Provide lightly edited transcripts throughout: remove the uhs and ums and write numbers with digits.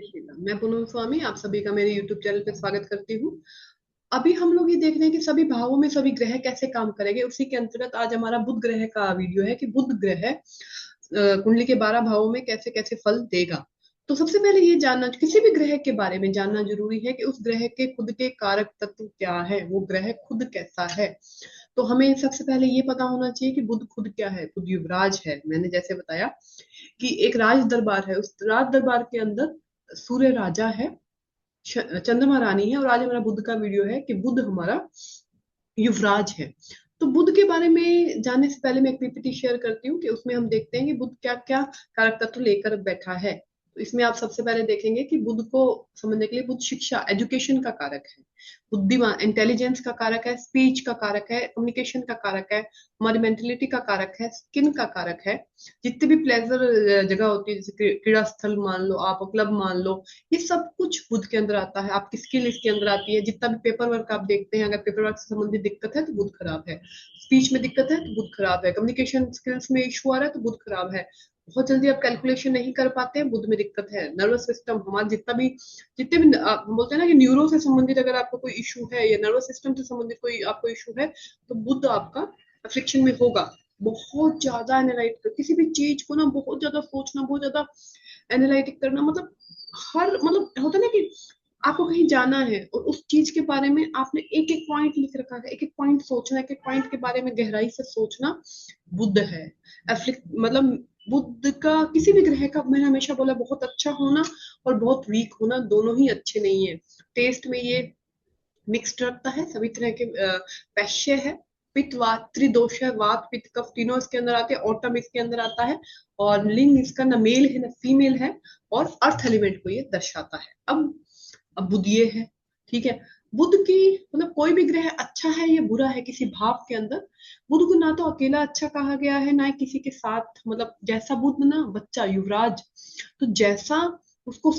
जय श्री राम। मैं पूनम स्वामी आप सभी का मेरे YouTube चैनल पे स्वागत करती हूँ। अभी हम लोग ये देख रहे हैं कि सभी भावों में सभी ग्रह कैसे काम करेंगे। उसी के अंतर्गत आज हमारा बुध ग्रह का वीडियो है कि बुध ग्रह कुंडली के 12 भावों में कैसे कैसे फल देगा। तो सबसे पहले ये जानना, किसी भी ग्रह के बारे में जानना जरूरी है कि उस ग्रह के खुद के कारक तत्व क्या है, वो ग्रह खुद कैसा है। तो हमें सबसे पहले ये पता होना चाहिए कि बुध खुद क्या है। बुध युवराज है। मैंने जैसे बताया कि एक राज दरबार है, उस राज दरबार के अंदर सूर्य राजा है, चंद्रमा रानी है, और आज हमारा बुध का वीडियो है कि बुध हमारा युवराज है। तो बुध के बारे में जानने से पहले मैं एक पीपीटी शेयर करती हूँ कि उसमें हम देखते हैं कि बुध क्या क्या कारक तत्व लेकर बैठा है। तो इसमें आप सबसे पहले देखेंगे कि बुध को समझने के लिए बुध शिक्षा, एजुकेशन का कारक है, बुद्धिमान, इंटेलिजेंस का कारक है, स्पीच का कारक है, कम्युनिकेशन का कारक है, हमारी मेंटेलिटी का कारक है, स्किन का कारक है। जितनी भी प्लेजर जगह होती है, जैसे क्रीड़ा स्थल मान लो, आप क्लब मान लो, ये सब कुछ बुध के अंदर आता है। आपकी स्किल इसके अंदर आती है। जितना भी पेपर वर्क आप देखते हैं, अगर पेपर वर्क से संबंधित दिक्कत है तो बुध खराब है, स्पीच में दिक्कत है तो बुध खराब है, कम्युनिकेशन स्किल्स में इशू आ रहा है तो बुध खराब है, बहुत जल्दी आप कैलकुलेशन नहीं कर पाते हैं, बुध में दिक्कत है, नर्वस सिस्टम हमारा जितने भी हम बोलते हैं ना कि न्यूरो से संबंधित अगर आपको कोई इशू है या नर्वस सिस्टम से संबंधित कोई आपको इशू है, तो बुध आपका अफेक्शन में होगा। बहुत ज्यादा एनालाइट कर किसी भी चीज को ना, बहुत ज्यादा सोचना, बहुत ज्यादा एनालाइटिक करना, मतलब हर मतलब होता है ना कि आपको कहीं जाना है और उस चीज के बारे में आपने एक एक पॉइंट लिख रखा है, एक एक पॉइंट सोचना, एक एक पॉइंट के बारे में गहराई से सोचना, बुध है। मतलब बुध का किसी भी ग्रह का, मैंने हमेशा बोला, बहुत अच्छा होना और बहुत वीक होना दोनों ही अच्छे नहीं है। टेस्ट में ये मिक्स्ड रखता है, सभी तरह के वैश्य है। पित्त वात त्रिदोष है, वात पित्त कफ तीनों इसके अंदर आते हैं, ऑटम इसके अंदर आता है, और लिंग इसका न मेल है न फीमेल है, और अर्थ एलिमेंट को ये दर्शाता है। अब बुध ये है, ठीक है। बुध की मतलब कोई भी ग्रह अच्छा है या बुरा है किसी भाव के अंदर, बुध को ना तो अकेला अच्छा कहा गया है ना ही किसी के साथ, मतलब जैसा बुध ना बच्चा युवराज, तो जैसा उसको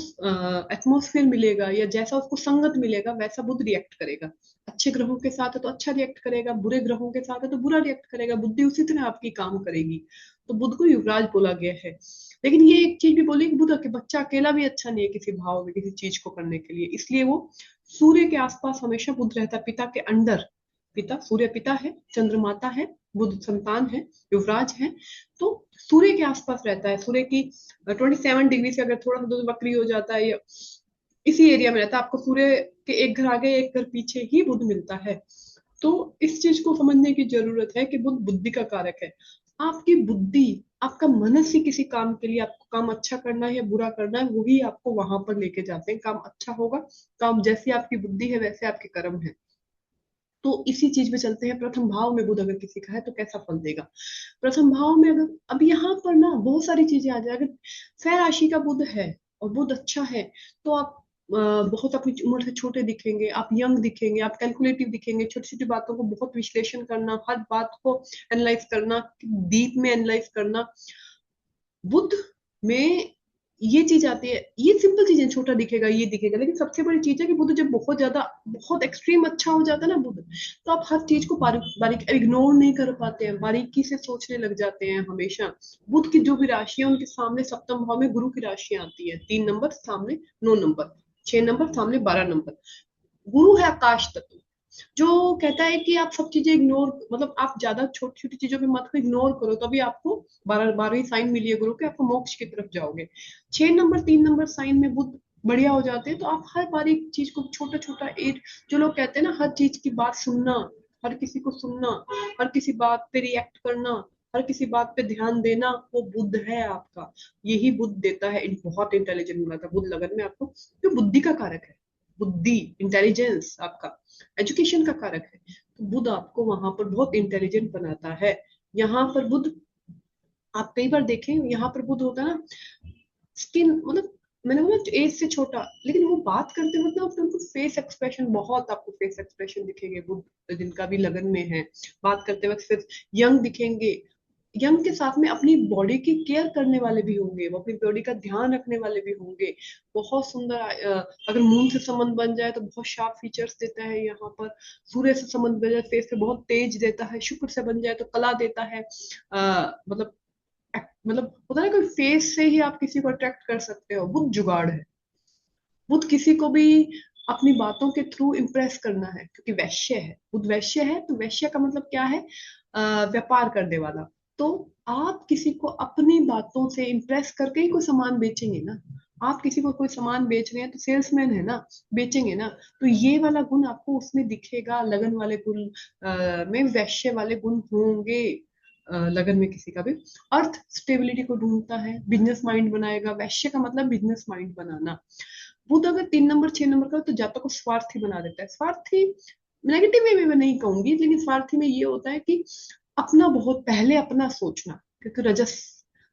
एटमोस्फेयर मिलेगा या जैसा उसको संगत मिलेगा वैसा बुध रिएक्ट करेगा। अच्छे ग्रहों के साथ है तो अच्छा रिएक्ट करेगा, बुरे ग्रहों के साथ है तो बुरा रिएक्ट करेगा। बुद्धि उसी तरह आपकी काम करेगी। तो बुध को युवराज बोला गया है। लेकिन ये एक चीज भी बोली कि बुध के बच्चा अकेला भी अच्छा नहीं है किसी भाव में किसी चीज को करने के लिए, इसलिए वो सूर्य के आसपास हमेशा बुध रहता है, पिता के अंडर। पिता सूर्य पिता है, चंद्रमाता है, बुध संतान है, युवराज है। तो सूर्य के आसपास रहता है। सूर्य की 27 डिग्री से अगर थोड़ा सा दूर वक्री हो जाता है या इसी एरिया में रहता है, आपको सूर्य के एक घर आगे एक घर पीछे ही बुध मिलता है। तो इस चीज को समझने की जरूरत है कि बुध बुद्धि का कारक है। आपकी बुद्धि, आपका मनस ही किसी काम के लिए, आपको काम अच्छा करना है या बुरा करना है, वही आपको वहां पर लेके जाते हैं। काम अच्छा होगा, काम जैसी आपकी बुद्धि है वैसे आपके कर्म है। तो इसी चीज में चलते हैं। प्रथम भाव में बुध अगर किसी का है तो कैसा फल देगा। प्रथम भाव में अगर, अब यहाँ पर ना बहुत सारी चीजें आ जाए। अगर स्वयं राशि का बुध है और बुध अच्छा है, तो आप बहुत अपनी उम्र से छोटे दिखेंगे, आप यंग दिखेंगे, आप कैलकुलेटिव दिखेंगे, छोटी छोटी बातों को बहुत विश्लेषण करना, हर बात को एनालाइज करना, डीप में एनालाइज करना। बुध में ये चीज आती है। ये सिंपल चीजें, छोटा दिखेगा, ये दिखेगा, लेकिन सबसे बड़ी चीज है कि बुध जब बहुत ज्यादा, बहुत एक्सट्रीम अच्छा हो जाता है ना बुध, तो आप हर चीज को बारीक बारीक इग्नोर नहीं कर पाते हैं, बारीकी से सोचने लग जाते हैं हमेशा। बुध की जो भी राशि है उनके सामने सप्तम भाव में गुरु की राशियां आती है। 3 नंबर सामने, 9 नंबर, 6 नंबर सामने, 12 नंबर। गुरु है आकाश तत्व, जो कहता है कि आप सब चीजें इग्नोर, मतलब आप ज्यादा छोटी छोटी चीजों पे मत इग्नोर करो, तभी आपको 12वीं साइन मिली है गुरु के, आपको मोक्ष की तरफ जाओगे। 6 नंबर 3 नंबर साइन में बुध बढ़िया हो जाते हैं, तो आप हर बारी चीज को छोटा छोटा एक, जो लोग कहते हैं ना हर चीज की बात सुनना, हर किसी को सुनना, हर किसी बात पे रिएक्ट करना, हर किसी बात पे ध्यान देना, वो बुद्ध है आपका। यही बुद्ध देता है। बहुत इंटेलिजेंट बना था बुद्ध लगन में आपको, जो बुद्धि का कारक है। बुद्धि, इंटेलिजेंस आपका एजुकेशन का कारक है। तो बुध आपको वहां पर बहुत इंटेलिजेंट बनाता है। यहाँ पर बुध, आप कई बार देखें यहाँ पर बुध होता है ना, स्किन मतलब, मैंने बोला एज से छोटा, लेकिन वो बात करते वक्त ना उनको फेस एक्सप्रेशन, बहुत आपको फेस एक्सप्रेशन दिखेंगे बुध जिनका भी लगन में है, बात करते वक्त फिर यंग दिखेंगे। यंग के साथ में अपनी बॉडी की केयर करने वाले भी होंगे, वो अपनी बॉडी का ध्यान रखने वाले भी होंगे। बहुत सुंदर अगर मून से संबंध बन जाए तो बहुत शार्प फीचर्स देता है यहाँ पर। सूर्य से संबंध बन जाए फेस पे बहुत तेज देता है। शुक्र से बन जाए तो कला देता है। मतलब मतलब होता है ना, कोई फेस से ही आप किसी को अट्रैक्ट कर सकते हो। बुध जुगाड़ है। बुध किसी को भी अपनी बातों के थ्रू इम्प्रेस करना है, क्योंकि वैश्य है, बुध वैश्य है, तो वैश्य का मतलब क्या है? व्यापार करने वाला। तो आप किसी को अपनी बातों से इम्प्रेस करके ही कोई सामान बेचेंगे ना। आप किसी को कोई सामान बेच रहे हैं तो सेल्समैन है ना, बेचेंगे ना। तो ये वाला गुण आपको उसमें दिखेगा, लगन वाले गुण में वैश्य वाले गुण होंगे। लगन में किसी का भी अर्थ स्टेबिलिटी को ढूंढता है, बिजनेस माइंड बनाएगा। वैश्य का मतलब बिजनेस माइंड बनाना। बुध अगर 3 नंबर 6 नंबर का हो, तो जातक को स्वार्थी बना देता है। स्वार्थी नेगेटिव वे में मैं नहीं कहूंगी, लेकिन स्वार्थी में ये होता है कि अपना बहुत पहले अपना सोचना, क्योंकि रजस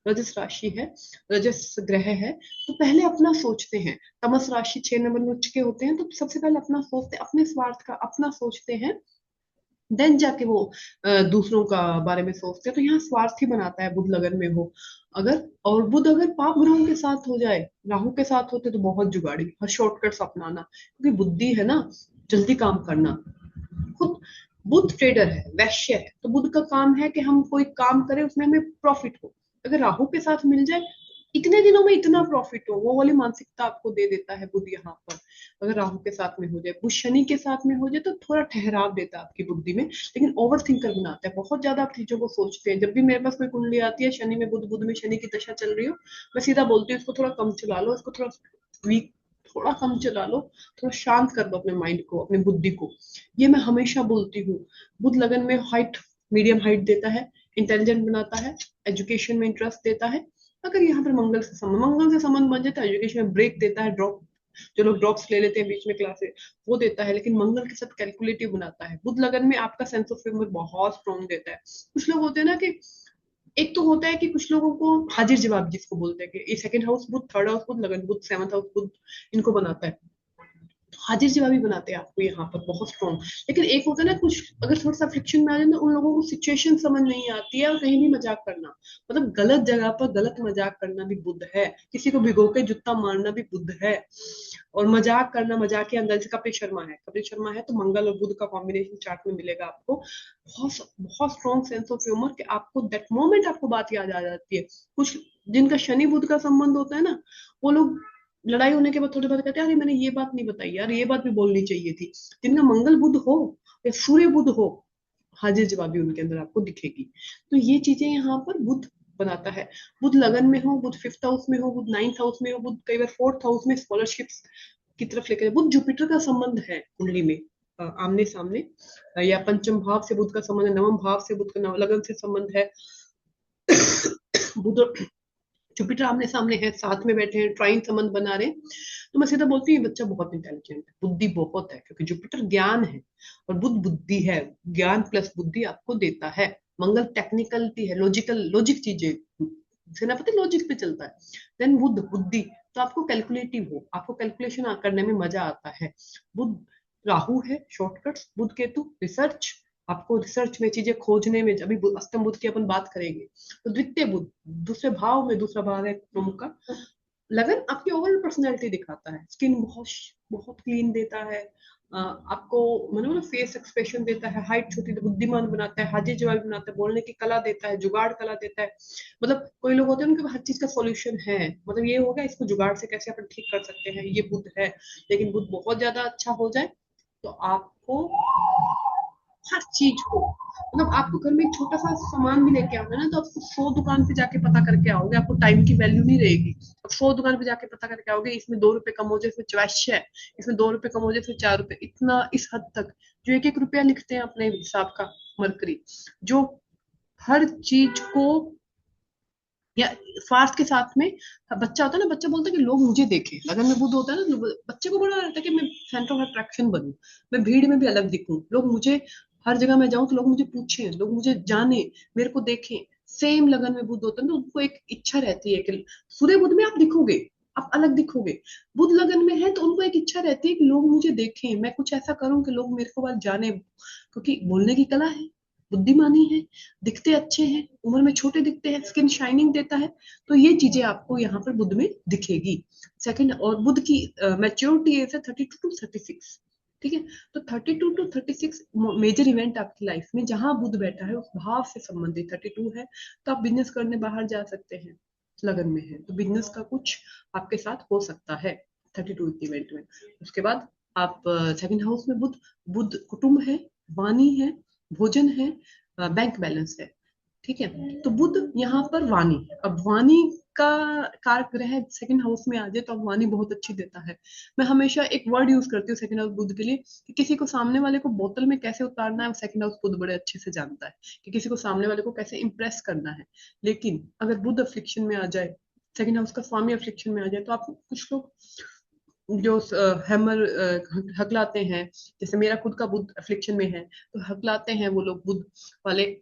रजस राशि है, रजस ग्रह है, तो पहले अपना सोचते हैं। तमस राशि 6 नंबर में उच्च के होते हैं, तो सबसे पहले अपना सोचते हैं, अपने स्वार्थ का अपना सोचते हैं, देन जाके वो दूसरों का बारे में सोचते हैं। तो यहाँ स्वार्थी बनाता है बुध लगन में हो अगर। और बुध अगर पाप ग्रहों के साथ हो जाए, राहु के साथ होते तो बहुत जुगाड़ी, हर शॉर्टकट्स अपनाना, क्योंकि बुद्धि है ना, जल्दी काम करना। खुद बुध ट्रेडर है, वैश्य है, तो बुध का काम है कि हम कोई काम करें उसमें हमें प्रॉफिट हो। अगर राहु के साथ मिल जाए, इतने दिनों में इतना प्रॉफिट हो, वो वाली मानसिकता आपको दे देता है बुध यहाँ पर। अगर राहु के साथ में हो जाए, बुध शनि के साथ में हो जाए, तो थोड़ा ठहराव देता है आपकी बुद्धि में, लेकिन ओवर थिंकर बनाता है, बहुत ज्यादा आप चीजों को सोचते हैं। जब भी मेरे पास कोई कुंडली आती है शनि में बुध, बुध में शनि की दशा चल रही हो, मैं सीधा बोलती हूँ इसको थोड़ा कम चला लो, इसको थोड़ा वीक, थोड़ा कम चला लो, थोड़ा शांत कर दो अपने माइंड को, अपनी बुद्धि को। ये मैं हमेशा बोलती हूँ। बुध लगन में हाइट, मीडियम हाइट देता है, इंटेलिजेंट बनाता है, एजुकेशन में इंटरेस्ट देता है। अगर यहाँ पर मंगल से संबंध बन जाता है, एजुकेशन में ब्रेक देता है, ड्रॉप, जो लोग ड्रॉप्स ले लेते हैं बीच में क्लासे, वो देता है। लेकिन मंगल के साथ कैलकुलेटिव बनाता है। बुध लगन में आपका सेंस ऑफ ह्यूमर बहुत स्ट्रॉन्ग देता है। कुछ लोग होते हैं ना कि एक तो होता है कि कुछ लोगों को हाजिर जवाब जिसको बोलते हैं, कि ये सेकंड हाउस बुध, थर्ड हाउस बुध, लगन बुध, सेवंथ हाउस बुध इनको बनाता है, हाजिर जवाबी बनाते हैं आपको यहाँ पर बहुत स्ट्रॉन्ग। लेकिन एक होता है ना, कुछ अगर थोड़ा सा फ्रिक्शन में आ जाए ना, उन लोगों को सिचुएशन समझ नहीं आती है, और कहीं भी मजाक करना, मतलब गलत जगह पर गलत मजाक करना भी बुध है। किसी को भिगो के जूता मारना भी बुध है। और मजाक करना, मजाक के अंदर, जैसे कपिल शर्मा है, कपिल शर्मा है तो मंगल और बुध का कॉम्बिनेशन चार्ट में मिलेगा आपको। बहुत बहुत स्ट्रॉन्ग सेंस ऑफ ह्यूमर, कि आपको दैट मोमेंट आपको बात याद आ जाती है। कुछ जिनका शनि बुध का संबंध होता है ना, वो लोग लड़ाई होने के बाद थोड़ी बात कहते हैं, अरे मैंने ये बात नहीं बताई यार, ये बात भी बोलनी चाहिए थी। जिनका मंगल बुध हो या सूर्य बुध हो, हाजिर जवाबी उनके अंदर आपको दिखेगी। तो ये चीजें यहाँ पर बुध बनाता है। बुध लगन में हो, बुध फिफ्थ हाउस में हो, बुध नाइन्थ हाउस में हो, बुध कई बार फोर्थ हाउस में स्कॉलरशिप्स की तरफ लेकर, बुध जुपिटर का संबंध है कुंडली में, आमने सामने, या पंचम भाव से बुध का संबंध है, नवम भाव से बुध का लगन से संबंध है। बुध जुपिटर आमने सामने है, साथ में बैठे हैं, ट्राइन संबंध बना रहे हैं, तो मैं सीधा बोलती हूँ ये बच्चा बहुत इंटेलिजेंट है, बुद्धि बहुत है, क्योंकि जुपिटर ज्ञान है और बुध बुद्धि है। ज्ञान प्लस बुद्धि आपको देता है। मंगल टेक्निकलिटी है, लॉजिकल, लॉजिक चीजें, सेनापति लॉजिक पे चलता है। देन बुध बुद्धि, तो आपको कैलकुलेटिव हो, आपको कैलकुलेशन करने में मजा आता है। बुध राहु है, शॉर्टकट्स, बुध केतु रिसर्च, आपको रिसर्च में चीजें खोजने में। अभी अष्टम बुध की अपन बात करेंगे, तो द्वितीय बुध दूसरे भाव में, दूसरा भाव है प्रमुख का। लगन आपकी ओवरऑल पर्सनैलिटी दिखाता है, स्किन बहुत बहुत क्लीन देता है, आपको मतलब फेस एक्सप्रेशन देता है, हाइट छोटी तो बुद्धिमान बनाता है, हाजिर जवाबी बनाता है, बोलने की कला देता है, जुगाड़ कला देता है। मतलब कोई लोग होते हैं उनके पास हर चीज का सॉल्यूशन है, मतलब ये होगा इसको जुगाड़ से कैसे अपन ठीक कर सकते हैं, ये बुध है। लेकिन बुध बहुत ज्यादा अच्छा हो जाए तो आपको हर चीज को, मतलब आपको घर में एक छोटा सा सामान भी लेके आना है ना, तो आपको 100 दुकान पे जाके पता करके आओगे, आपको टाइम की वैल्यू नहीं रहेगी। अब 100 दुकान पे जाके पता करके आओगे, इसमें 2 रुपए कम हो जाए, इसमें चॉइस है, इसमें 2 रुपए कम हो जाए, इसमें 4 रुपए, इतना इस हद तक। जो एक एक रुपया लिखते हैं अपने हिसाब का मरकरी, जो हर चीज को, या स्वार्थ के साथ में, बच्चा होता है ना, बच्चा बोलता है कि लोग मुझे देखें, लगन में बुध होता है ना, तो बच्चे को बड़ा रहता है कि मैं सेंटर ऑफ अट्रैक्शन बनूं, मैं भीड़ में भी अलग दिखूं, लोग मुझे, हर जगह मैं जाऊं तो लोग मुझे पूछें, लोग मुझे जाने, मेरे को देखें। सेम लगन में बुध होता है, तो उनको एक इच्छा रहती है कि सूर्य बुध में आप दिखोगे, आप अलग दिखोगे। बुध लगन में है तो उनको एक इच्छा रहती है कि लोग मुझे देखें, मैं कुछ ऐसा करूं कि लोग मेरे को बात जाने, क्योंकि बोलने की कला है, बुद्धिमानी है, दिखते अच्छे हैं, उम्र में छोटे दिखते हैं, स्किन शाइनिंग देता है। तो ये चीजें आपको यहाँ पर बुध में दिखेगी। सेकंड, और बुध की मैच्योरिटी एज है 32 to 36। ठीक है, तो 32 to 36 मेजर इवेंट आपकी लाइफ में, जहां बुध बैठा है उस भाव से संबंधित 32 है, तो आप बिजनेस करने बाहर जा सकते हैं। लगन में है तो बिजनेस का कुछ आपके साथ हो सकता है। 32 इवेंट में। उसके बाद आप सेकंड हाउस में बुध, बुध कुटुंब है, वाणी है, भोजन है, बैंक बैलेंस है। ठीक है, तो बुध यहाँ पर वाणी, अब वाणी का कारक ग्रह सेकंड हाउस में आ जाए तो अब वाणी बहुत अच्छी देता है। मैं हमेशा एक वर्ड यूज करती हूँ सेकंड हाउस बुध के लिए, कि किसी को सामने वाले को बोतल में कैसे उतारना है वो सेकंड हाउस बुध बड़े अच्छे से जानता है, कि किसी को सामने वाले को कैसे इंप्रेस करना है। लेकिन अगर बुध अफ्लिक्शन में आ जाए, सेकंड हाउस का स्वामी अफ्लिक्शन में आ जाए, तो आपको कुछ लोग जो हैमर हकलाते हैं, जैसे मेरा खुद का बुध अफ्लिक्शन में है, तो हकलाते हैं वो लोग बुध वाले,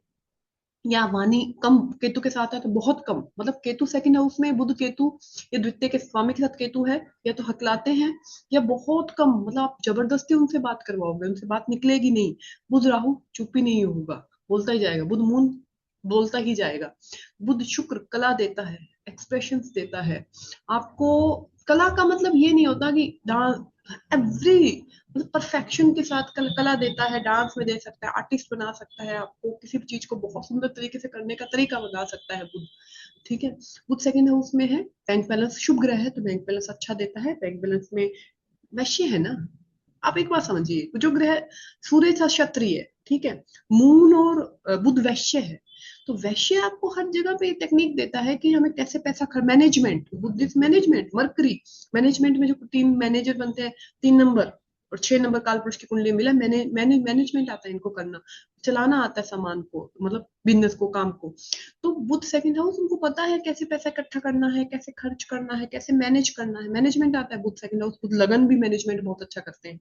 या वाणी कम केतु के साथ है तो बहुत कम, मतलब केतु सेकंड हाउस में बुध केतु या द्वितीय के स्वामी के साथ केतु है, या तो हकलाते हैं या बहुत कम, मतलब आप जबरदस्ती उनसे बात करवाओगे, उनसे बात निकलेगी नहीं। बुध राहु चुप ही नहीं होगा, बोलता ही जाएगा। बुध मून बोलता ही जाएगा। बुध शुक्र कला देता है, एक्सप्रेशंस देता है आपको। कला का मतलब ये नहीं होता कि डांस एवरी, मतलब परफेक्शन के साथ कला देता है, डांस में दे सकता है, आर्टिस्ट बना सकता है आपको, किसी भी चीज को बहुत सुंदर तरीके से करने का तरीका बता सकता है बुध। ठीक है, बुध सेकंड हाउस में है, बैंक बैलेंस शुभ ग्रह है तो बैंक बैलेंस अच्छा देता है। बैंक बैलेंस में वैश्य है ना, आप एक बात समझिए, जो ग्रह सूर्य था क्षत्रिय, ठीक है, मून और बुध वैश्य है, तो वैश्य आपको हर जगह पे टेक्निक देता है कि हमें कैसे पैसा management, Buddhist management, mercury management में जो तीन मैनेजर बनते हैं, 3 नंबर और 6 नंबर काल पुरुष की कुंडली मिला, मैनेजमेंट आता है इनको करना, चलाना आता है सामान को, मतलब बिजनेस को, काम को। तो बुध सेकंड हाउस उनको पता है कैसे पैसा इकट्ठा करना है, कैसे खर्च करना है, कैसे मैनेज करना है, मैनेजमेंट आता है बुध सेकंड हाउस। बुध लगन भी मैनेजमेंट बहुत अच्छा करते हैं।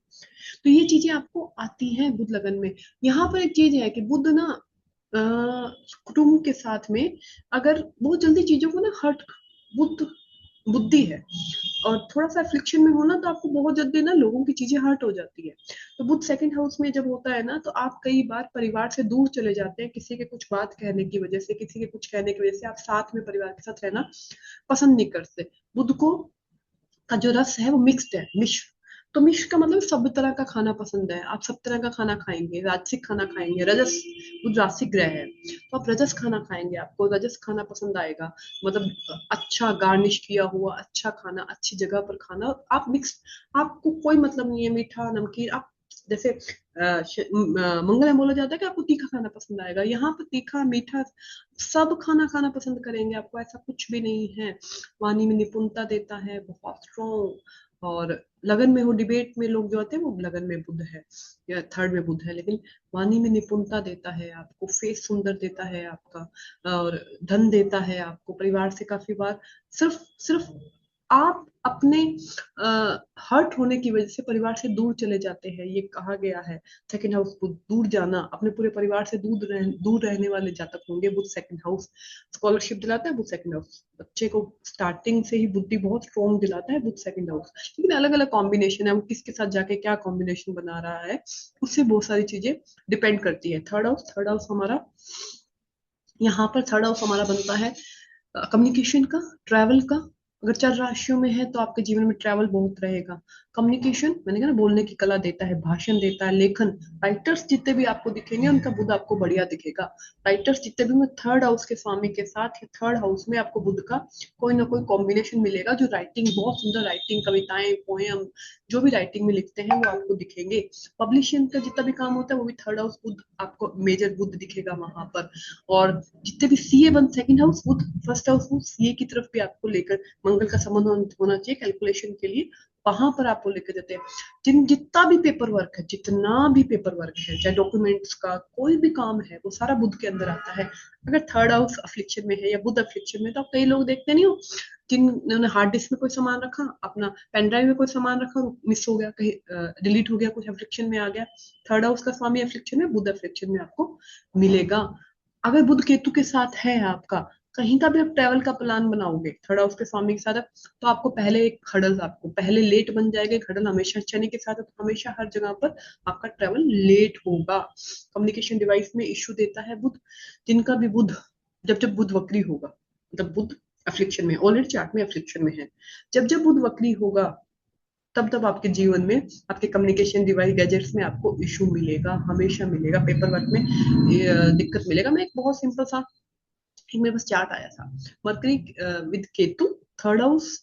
तो ये चीजें आपको आती हैं बुध लगन में। यहाँ पर एक चीज है कि बुध ना अ, कुटुंब के साथ में अगर बहुत जल्दी चीजों को ना हर्ट, बुध बुद्धि है, और थोड़ा सा अफ्लिक्शन में होना तो आपको बहुत जल्दी ना लोगों की चीजें हर्ट हो जाती है। तो बुध सेकंड हाउस में जब होता है ना, तो आप कई बार परिवार से दूर चले जाते हैं, किसी के कुछ बात कहने की वजह से, किसी के कुछ कहने की वजह से आप साथ में परिवार के साथ रहना पसंद नहीं करते। बुध को का जो रस है वो मिक्स्ड है, मिश्र। तो मिश्र का मतलब सब तरह का खाना पसंद है, आप सब तरह का खाना खाएंगे, राजसिक खाना खाएंगे, रजस, वो राजसिक ग्रह है तो आप रजस खाना खाएंगे, आपको रजस खाना पसंद आएगा। मतलब अच्छा गार्निश किया हुआ अच्छा खाना, अच्छी जगह पर खाना, आप मिक्स, आपको कोई मतलब नहीं है मीठा नमकीन, आप जैसे मंगल में बोला जाता है कि आपको तीखा खाना पसंद आएगा, यहाँ पर तीखा मीठा सब खाना खाना पसंद करेंगे, आपको ऐसा कुछ भी नहीं है। वाणी में निपुणता देता है, बहुत स्ट्रॉन्ग। और लगन में हो, डिबेट में लोग जो होते हैं वो लगन में बुध है या थर्ड में बुध है, लेकिन वाणी में निपुणता देता है आपको, फेस सुंदर देता है आपका, और धन देता है आपको। परिवार से काफी बार सिर्फ सिर्फ आप अपने हर्ट होने की वजह से परिवार से दूर चले जाते हैं, ये कहा गया है। सेकंड हाउस बुध, दूर जाना, अपने पूरे परिवार से दूर रहने वाले जातक होंगे बुध सेकंड हाउस। स्कॉलरशिप दिलाता है बुध सेकंड हाउस, बच्चे को स्टार्टिंग से ही बुद्धि बहुत स्ट्रॉन्ग दिलाता है बुध सेकंड हाउस। लेकिन अलग अलग कॉम्बिनेशन है, वो किसके साथ जाके क्या कॉम्बिनेशन बना रहा है उससे बहुत सारी चीजें डिपेंड करती है। थर्ड हाउस हमारा, यहाँ पर थर्ड हाउस हमारा बनता है कम्युनिकेशन का, ट्रैवल का। अगर चर राशियों में है तो आपके जीवन में ट्रैवल बहुत रहेगा। कम्युनिकेशन मैंने कहा ना, बोलने की कला देता है, भाषण देता है, लेखन। राइटर्स जितने भी आपको दिखेंगे उनका बुध आपको बढ़िया दिखेगा। राइटर्स जितने भी में थर्ड हाउस के स्वामी के साथ या थर्ड हाउस में आपको बुध का कोई ना कोई कॉम्बिनेशन मिलेगा, जो राइटिंग बहुत सुंदर, राइटिंग, कविताएं, पोयम, जो भी राइटिंग में लिखते हैं वो आपको दिखेंगे। पब्लिशिंग का जितना भी काम होता है वो भी थर्ड हाउस बुध आपको मेजर बुध दिखेगा वहां पर। और जितने भी सीए बन सेकंड हाउस बुध फर्स्ट हाउस बुध सीए की तरफ भी आपको लेकर, मंगल का संबंध होना चाहिए कैलकुलेशन के लिए, वहां पर आपको लेकर जाते हैं। जितना भी पेपर वर्क है, जितना भी पेपर वर्क है, चाहे डॉक्यूमेंट्स का कोई भी काम है, वो सारा बुध के अंदर आता है। अगर थर्ड हाउस अफ्लिक्शन में है या बुध अफ्लिक्शन में, तो आप कई लोग देखते नहीं हो जिन्होंने हार्ड डिस्क में कोई सामान रखा, अपना पेन ड्राइव में कोई सामान रखा और मिस हो गया, कहीं डिलीट हो गया, कुछ अफ्लिक्शन में आ गया। थर्ड हाउस का स्वामी अफ्लिक्शन में, बुध अफ्लिक्शन में आपको मिलेगा। अगर बुध केतु के साथ है आपका, कहीं का भी आप ट्रैवल का प्लान बनाओगे थर्ड हाउस के स्वामी के साथ, तो आपको पहले एक हडल, आपको पहले लेट बन जाएगा। एक हडल हमेशा शनि के साथ है, तो हमेशा हर जगह पर आपका ट्रैवल लेट होगा। कम्युनिकेशन डिवाइस में इश्यू देता है बुध। जिनका भी बुध, जब जब बुध वक्री होगा, मतलब बुध अफ्लिक्शन में, ऑलरेडी चार्ट में अफ्लिक्शन में है, जब जब बुध वक्री होगा तब तब आपके जीवन में, आपके कम्युनिकेशन डिवाइस गैजेट्स में आपको इशू मिलेगा, हमेशा मिलेगा, पेपर वर्क में दिक्कत मिलेगा। मैं एक बहुत सिंपल सा, एक मेरे पास चार्ट आया था, mercury with Ketu, third house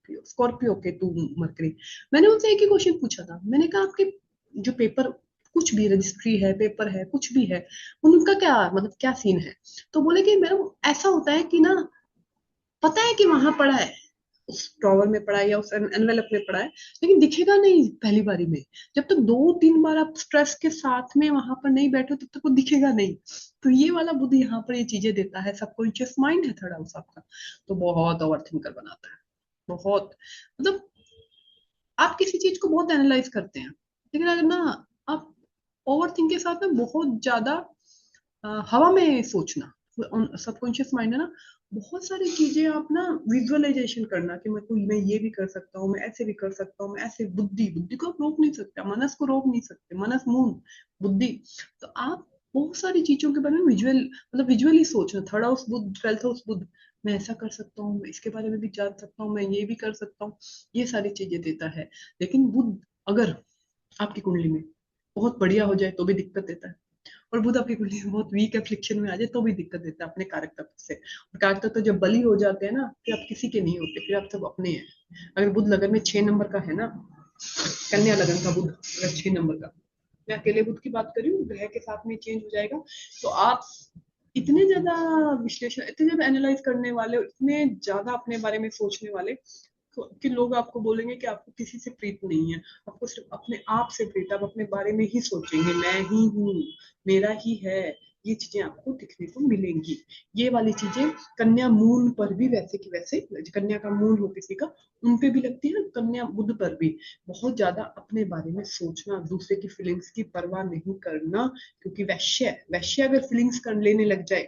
Scorpio, Scorpio के तू मरकरी। मैंने उनसे एक ही क्वेश्चन पूछा था, मैंने कहा आपके जो पेपर, कुछ भी रजिस्ट्री है, पेपर है, कुछ भी है, उनका क्या मतलब क्या सीन है? तो बोले कि मैडम ऐसा होता है कि ना, पता है कि वहां पड़ा है, उस ड्रॉवर में पड़ा है या उस एनवेलप में पड़ा है, लेकिन दिखेगा नहीं पहली बारी में। जब तक 2-3 बार आप स्ट्रेस के साथ में वहां पर नहीं बैठो तब तक वो दिखेगा नहीं। तो ये वाला बुद्ध यहाँ पर ये चीजें देता है, सबकॉन्शियस माइंड है थोड़ा उस आपका, तो बहुत ओवर थिंकर बनाता है, बहुत। मतलब आप किसी चीज को बहुत एनालाइज करते हैं, लेकिन अगर ना आप ओवर थिंक के साथ में बहुत ज्यादा हवा में सोचना, सबकॉन्शियस माइंड है ना, बहुत सारी चीजें आप ना विजुअलाइजेशन करना कि मैं ये भी कर सकता हूँ, मैं ऐसे भी कर सकता हूँ, मैं ऐसे, बुद्धि, बुद्धि को आप रोक नहीं सकते, मनस को रोक नहीं सकते, मनस मून, बुद्धि। तो आप बहुत सारी चीजों के बारे में विजुअल, मतलब विजुअली सोचना, थर्ड हाउस बुध, ट्वेल्थ हाउस बुध, मैं ऐसा कर सकता हूँ, मैं इसके बारे में भी जान सकता हूँ, मैं ये भी कर सकता हूँ, ये सारी चीजें देता है। लेकिन बुध अगर आपकी कुंडली में बहुत बढ़िया हो जाए तो भी दिक्कत देता है, और बुध आपकी कुंडली में बहुत वीक एफ्लिक्शन में आ जाए तो भी दिक्कत देता है अपने कारक तत्व से। और कारक तत्व जब बली हो जाते हैं ना, फिर आप किसी के नहीं होते, फिर आप सब अपने हैं। अगर बुध लगन में 6 नंबर का है ना, कन्या लगन का बुध अगर 6 नंबर का, मैं अकेले बुध की बात कर रही हूँ, ग्रह के साथ में चेंज हो जाएगा, तो आप इतने ज्यादा विश्लेषण, इतने ज्यादा एनालाइज करने वाले, इतने ज्यादा अपने बारे में सोचने वाले, कि लोग आपको बोलेंगे कि आपको किसी से प्रीत नहीं है, आपको सिर्फ अपने आप से प्रीत, आप अपने बारे में ही सोचेंगे, मैं ही हूँ, मेरा ही है, ये चीजें आपको दिखने को मिलेंगी। ये वाली चीजें कन्या मून पर भी वैसे की वैसे, कन्या का मून हो किसी का, उन पे भी लगती है, कन्या बुध पर भी। बहुत ज्यादा अपने बारे में सोचना, दूसरे की फीलिंग्स की परवाह नहीं करना, क्योंकि वैश्य, वैश्य अगर फीलिंग्स कर लेने लग जाए,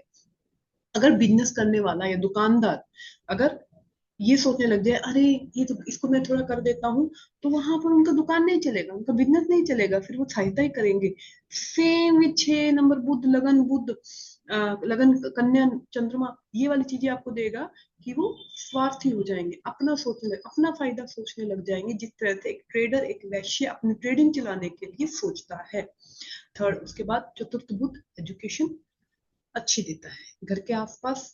अगर बिजनेस करने वाला या दुकानदार अगर ये सोचने लग जाए, अरे ये तो इसको मैं थोड़ा कर देता हूँ, तो वहां पर उनका दुकान नहीं चलेगा, उनका बिजनेस नहीं चलेगा, फिर वो सहायता ही करेंगे। सेम विद 6 नंबर बुध लगन, बुध लगन कन्या चंद्रमा, ये वाली चीजें आपको देगा कि वो स्वार्थी हो जाएंगे, अपना सोचने लग, अपना फायदा सोचने लग जाएंगे, जिस तरह से एक ट्रेडर, एक वैश्य अपनी ट्रेडिंग चलाने के लिए सोचता है। थर्ड, उसके बाद चतुर्थ बुध एजुकेशन अच्छी देता है, घर के आसपास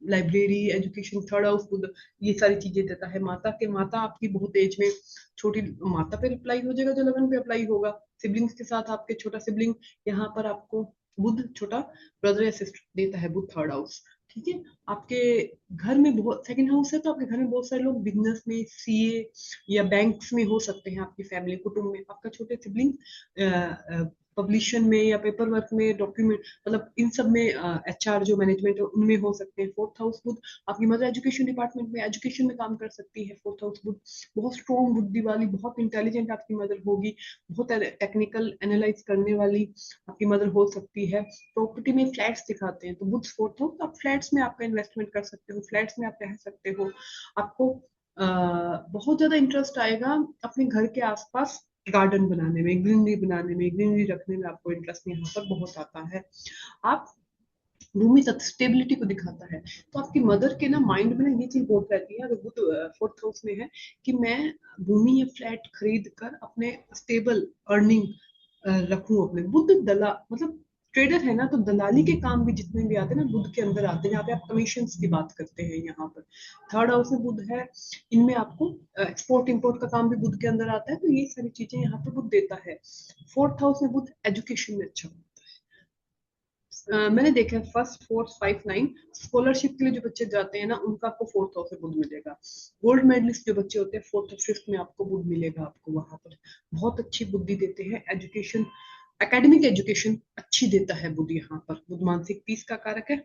लाइब्रेरी, एजुकेशन, थर्ड हाउस खुद, ये सारी चीजें देता है। माता के, माता आपकी बहुत एज में छोटी, माता पे अप्लाई हो जाएगा जो लगन पे अप्लाई होगा। सिबलिंग्स के साथ आपके छोटा सिबलिंग, यहाँ पर आपको बुध छोटा ब्रदर या सिस्टर देता है, बुध थर्ड हाउस। ठीक है, आपके घर में बहुत, सेकंड हाउस है तो आपके घर में बहुत सारे लोग बिजनेस में, सीए या बैंक्स में हो सकते हैं, आपकी फैमिली कुटुंब में आपका छोटे सिबलिंग पब्लिशन में या पेपर वर्क में, डॉक्यूमेंट, मतलब इन सब में, एचआर जो मैनेजमेंट है उनमें हो सकते हैं। फोर्थ हाउस बुध, आपकी मदर एजुकेशन डिपार्टमेंट में, एजुकेशन में काम कर सकती है। फोर्थ हाउस बुध बहुत स्ट्रॉन्ग बुद्धि वाली, बहुत इंटेलिजेंट आपकी मदर होगी, बहुत टेक्निकल एनालाइज करने वाली आपकी मदर हो सकती है। प्रॉपर्टी में फ्लैट्स दिखाते हैं तो बुध फोर्थ हाउस, आप फ्लैट्स में आपका इन्वेस्टमेंट कर सकते हो, फ्लैट्स में आप रह सकते हो। आपको बहुत ज्यादा इंटरेस्ट आएगा अपने घर के आसपास गार्डन बनाने में, ग्रीनरी बनाने में, ग्रीनरी रखने में आपको इंटरेस्ट यहाँ पर बहुत आता है। आप, भूमि तत्व स्टेबिलिटी को दिखाता है, तो आपकी मदर के ना माइंड में ना ये चीज बहुत रहती है, अगर बुध फोर्थ हाउस में है, कि मैं भूमि या फ्लैट खरीद कर अपने स्टेबल अर्निंग रखूं अपने। बुध दला, मतलब ट्रेडर है ना, तो दलाली के काम भी जितने भी आते हैं ना बुध के अंदर आते हैं, जहाँ पे आप कमीशन की बात करते हैं यहाँ पर। थर्ड हाउस में बुध है, इनमें आपको एक्सपोर्ट इंपोर्ट का काम भी बुध के अंदर आता है, तो ये सारी चीजें यहाँ पे बुध देता है। फोर्थ हाउस में बुध एजुकेशन में अच्छा, मैंने देखा है फर्स्ट, फोर्थ, 5, 9 स्कॉलरशिप के लिए जो बच्चे जाते हैं ना, उनका आपको फोर्थ हाउस में बुध मिलेगा। गोल्ड मेडलिस्ट जो बच्चे होते हैं, फोर्थ और फिफ्थ में आपको बुध मिलेगा, आपको वहां पर बहुत अच्छी बुद्धि देते हैं। एजुकेशन, एकेडमिक एजुकेशन अच्छी देता है बुध यहाँ पर। बुध मानसिक पीस का कारक है,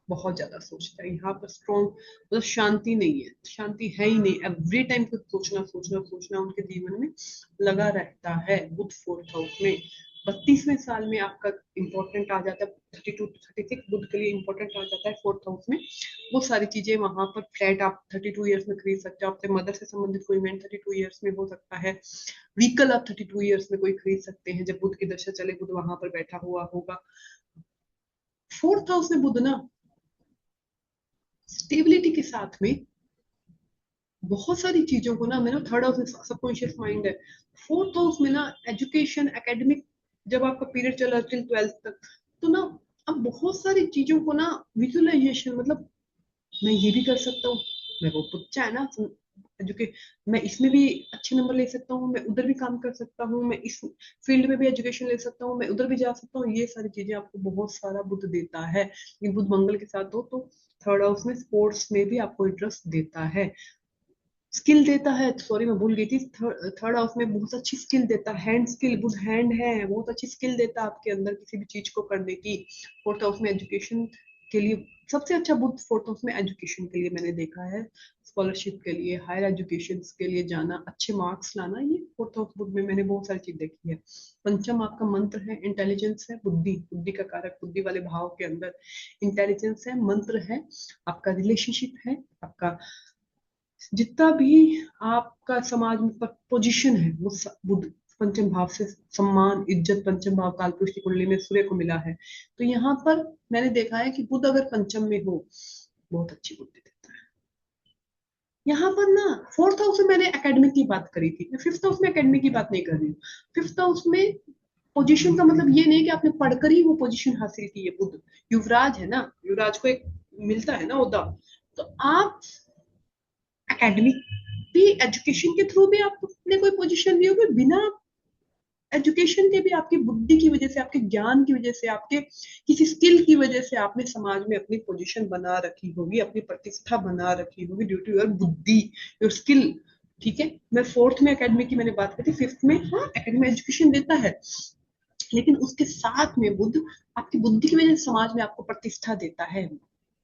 बहुत ज्यादा सोचता है यहाँ पर, स्ट्रॉन्ग, मतलब शांति नहीं है, शांति है ही नहीं, एवरी टाइम कुछ सोचना सोचना सोचना उनके जीवन में लगा रहता है। बुध फोर्थ हाउस में 32वें साल में आपका इंपॉर्टेंट आ जाता है, 32 to 36 बुध के लिए इंपॉर्टेंट आ जाता है फोर्थ हाउस में। वो सारी चीजें वहां पर, फ्लैट आप 32 ईयर्स में खरीद सकते हो, आपके मदर से संबंधित कोई इवेंट 32 ईयर्स में हो सकता है। व्हीकल आप 32 ईयर्स में कोई खरीद सकते हैं, जब बुध की दशा चले, बुध वहां पर बैठा हुआ होगा। फोर्थ हाउस में बुध ना स्टेबिलिटी के साथ में बहुत सारी चीजों को ना, मैंने थर्ड हाउस में सबकॉन्शियस माइंड है, फोर्थ हाउस में ना एजुकेशन, एकेडमिक, जब आपका पीरियड चला टिल ट्वेल्थ तक, तो ना अब बहुत सारी चीजों को ना विजुअलाइजेशन, मतलब मैं ये भी कर सकता हूँ, मैं वो बच्चा है ना जो कि मैं इसमें भी अच्छे नंबर ले सकता हूँ, मैं उधर भी काम कर सकता हूँ, मैं इस फील्ड में भी एजुकेशन ले सकता हूँ, मैं उधर भी जा सकता हूँ, ये सारी चीजें आपको बहुत सारा बुध देता है। ये बुध मंगल के साथ हो तो थर्ड हाउस में स्पोर्ट्स में भी आपको इंटरेस्ट देता है, स्किल देता है, सॉरी मैं भूल गई थी, थर्ड हाउस में बहुत अच्छी स्किल देता है, हैंड स्किल, बुध हैंड है, बहुत अच्छी स्किल देता है आपके अंदर किसी भी चीज को करने की। फोर्थ हाउस में एजुकेशन के लिए सबसे अच्छा बुध फोर्थ हाउस में एजुकेशन के लिए मैंने देखा है, स्कॉलरशिप के लिए, हायर एजुकेशन के लिए जाना, अच्छे मार्क्स लाना, ये फोर्थ हाउस बुध में मैंने बहुत सारी चीज देखी है। पंचम आपका मंत्र है, इंटेलिजेंस है, बुद्धि, बुद्धि का कारक, बुद्धि वाले भाव के अंदर इंटेलिजेंस है, मंत्र है, आपका रिलेशनशिप है, आपका जितना भी आपका समाज में पोजीशन है वो बुध पंचम भाव से सम्मान इज्जत, पंचम भाव कालपुरुष की कुंडली में सूर्य को मिला है। तो यहाँ पर मैंने देखा है कि बुध अगर पंचम में हो बहुत अच्छी बुद्धि देता है। यहाँ पर ना फोर्थ हाउस में मैंने एकेडमिक की बात करी थी, मैं फिफ्थ हाउस में एकेडमिक की बात नहीं कर रही हूँ। फिफ्थ हाउस में पोजीशन का मतलब ये नहीं कि आपने पढ़कर ही वो पोजीशन हासिल की है। बुध युवराज है ना, युवराज को एक मिलता है ना ओहदा, तो आप एकेडमिक भी एजुकेशन के थ्रू भी आपने कोई पोजीशन ली होगी, बिना एजुकेशन के भी आपकी बुद्धि की वजह से, आपके ज्ञान की वजह से, आपके किसी स्किल की वजह से आपने समाज में अपनी पोजीशन बना रखी होगी, अपनी प्रतिष्ठा बना रखी होगी ड्यू टू योर बुद्धि, योर स्किल। ठीक है, मैं फोर्थ में एकेडमी की मैंने बात की थी, फिफ्थ में हाँ एकेडमी एजुकेशन देता है, लेकिन उसके साथ में बुद्ध आपकी बुद्धि की वजह से समाज में आपको प्रतिष्ठा देता है।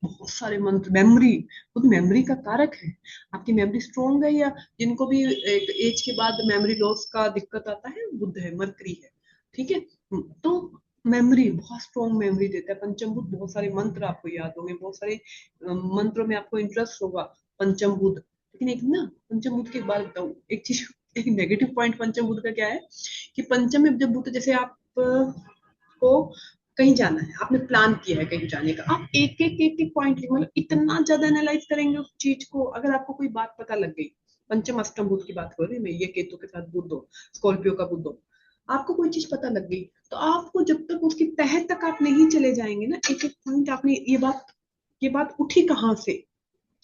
बहुत सारे मंत्र, मेमोरी, बुद्ध मेमोरी का कारक है। आपकी मेमोरी स्ट्रोंग है, या जिनको भी एक एज के बाद मेमोरी लॉस का दिक्कत आता है, बुद्ध है, मरकरी है। ठीक है, तो मेमोरी बहुत स्ट्रॉन्ग मेमोरी देता है पंचम बुद्ध। बहुत सारे मंत्र आपको याद होंगे, बहुत सारे मंत्रों में आपको इंटरेस्ट होगा पंचम बुद्ध। लेकिन एक ना पंचम बुद्ध की एक बात बताऊं, एक चीज, एक नेगेटिव पॉइंट पंचम बुद्ध का क्या है कि पंचम में जब बुद्ध, जैसे आप को कहीं जाना है, आपने प्लान किया है कहीं जाने का, आप एक एक पॉइंट मतलब इतना ज्यादा एनालाइज करेंगे उस चीज को। अगर आपको कोई बात पता लग गई, पंचम अष्टम बुद्ध की बात कर रही हूँ मैं, ये केतु के साथ बुद्ध हो, स्कॉर्पियो का बुद्ध हो, आपको कोई चीज पता लग गई, तो आपको जब तक उसकी तह तक आप नहीं चले जाएंगे ना, एक एक पॉइंट आपने ये बात उठी कहाँ से,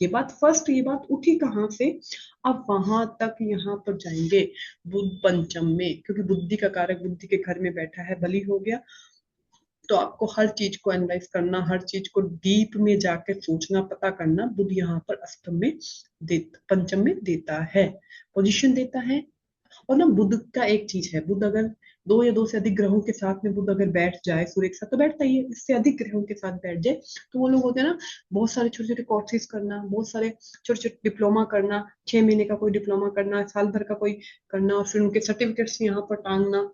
ये बात फर्स्ट, ये बात उठी कहाँ से, अब वहां तक यहाँ पर जाएंगे बुध पंचम में, क्योंकि बुद्धि का कारक बुद्धि के घर में बैठा है, बलि हो गया। तो आपको हर चीज को एनालाइज करना, हर चीज को डीप में जाके सोचना, पता करना, बुध यहाँ पर अष्टम में पंचम में देता है, पोजीशन देता है। और ना बुध का एक चीज है, बुध अगर दो या दो से अधिक ग्रहों के साथ में बुध अगर बैठ जाए, सूर्य के साथ तो बैठता ही है, इससे अधिक ग्रहों के साथ बैठ जाए, तो वो लोग होते हैं ना, बहुत सारे छोटे छोटे कोर्सेज करना, बहुत सारे छोटे छोटे डिप्लोमा करना, 6 महीने का कोई डिप्लोमा करना, साल भर का कोई करना, और फिर उनके सर्टिफिकेट्स यहाँ पर टांगना।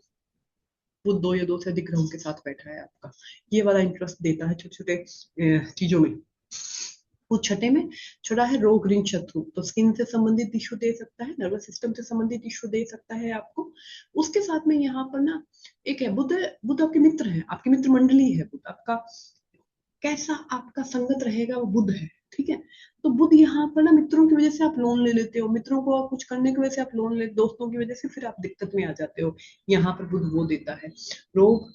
वो दो या दो से अधिक ग्रहों के साथ बैठा है आपका, ये वाला इंटरेस्ट देता है छोटे छोटे चीजों में। वो छठे में छठा है रोग ऋण शत्रु, तो स्किन से संबंधित इश्यू दे सकता है, नर्वस सिस्टम से संबंधित इश्यू दे सकता है आपको। उसके साथ में यहाँ पर ना एक है बुध, बुध आपके मित्र है, आपकी मित्र मंडली है, बुध आपका कैसा आपका संगत रहेगा वो बुध है। ठीक है, तो बुध यहाँ पर ना मित्रों की वजह से आप लोन ले लेते हो, मित्रों को कुछ करने की वजह से आप लोन ले, दोस्तों की वजह से फिर आप दिक्कत में आ जाते हो, यहाँ पर बुध वो देता है, रोग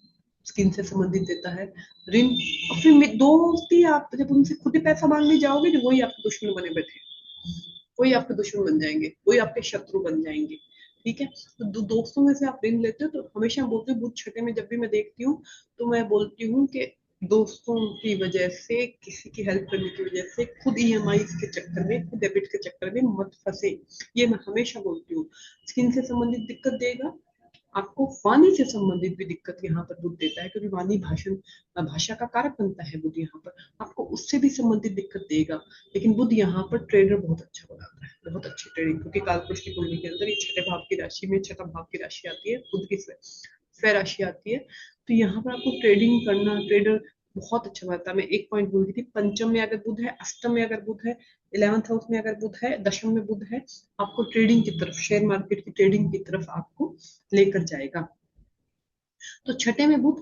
स्किन से संबंधित देता है, ऋण, और फिर दोस्ती, आप जब उनसे खुद ही पैसा मांगने जाओगे तो वही आपके दुश्मन बने बैठे, वही आपके दुश्मन बन जाएंगे, वही आपके शत्रु बन जाएंगे। ठीक है, तो दोस्तों में से आप ऋण लेते हो, तो हमेशा बोलती हूँ बुध छठे में जब भी मैं देखती हूँ, तो मैं बोलती हूँ कि दोस्तों की वजह से, किसी की हेल्प करने की वजह से, खुद ईएमआई के चक्कर में, खुद डेबिट के चक्कर में मत फंसे, ये मैं हमेशा बोलती हूँ। स्किन से संबंधित दिक्कत देगा आपको, वाणी से संबंधित भी दिक्कत यहाँ पर बुध देता है, क्योंकि वाणी भाषण, भाषा का कारक बनता है बुध यहाँ पर, आपको उससे भी संबंधित दिक्कत देगा। लेकिन बुध यहाँ पर ट्रेडर बहुत अच्छा बनाता है, बहुत अच्छी ट्रेडिंग, क्योंकि कालपुरुष की कुंडली के अंदर ये छठे भाव की राशि में, छठा भाव की राशि आती है, बुध की स्वय राशि आती है, तो यहाँ पर आपको ट्रेडिंग करना, ट्रेडर बहुत अच्छा बनाता है। मैं एक पॉइंट बोल रही थी, पंचम में अगर बुध है, अष्टम में अगर बुध है, 11th हाउस में अगर बुध है, दशम में बुध है, आपको ट्रेडिंग की तरफ, शेयर मार्केट की ट्रेडिंग की तरफ आपको लेकर जाएगा। तो छठे में बुध,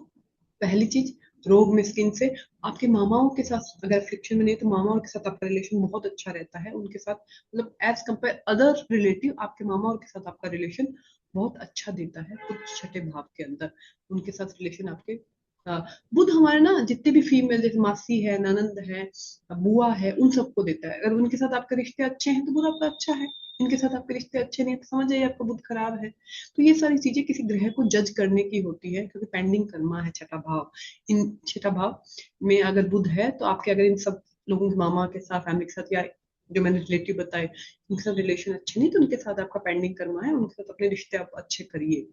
पहली चीज, रोग में स्किन से, आपके मामाओं के साथ अगर फ्रिक्शन में नहीं, तो मामाओं के साथ आपका रिलेशन बहुत अच्छा रहता है, उनके साथ मतलब एज कंपेयर अदर रिलेटिव, आपके मामाओं के साथ आपका रिलेशन बहुत अच्छा देता है कुछ छठे भाव के अंदर, उनके साथ रिलेशन आपके हाँ, बुध हमारे ना जितने भी फीमेल जैसे मासी है, ननंद है, बुआ है, उन सबको देता है। अगर उनके साथ आपके रिश्ते अच्छे हैं तो बुध आपका अच्छा है, इनके साथ आपके रिश्ते अच्छे नहीं है तो समझ जाइए आपका बुध खराब है। तो ये सारी चीजें किसी ग्रह को जज करने की होती है, क्योंकि पेंडिंग कर्मा है छठा भाव। इन छठा भाव में अगर बुध है तो आपके अगर इन सब लोगों के मामा के साथ, फैमिली के साथ, या जो मैंने रिलेटिव बताए उनके साथ रिलेशन अच्छे नहीं, तो उनके साथ आपका पेंडिंग कर्मा है, उनके साथ अपने रिश्ते आप अच्छे करिए।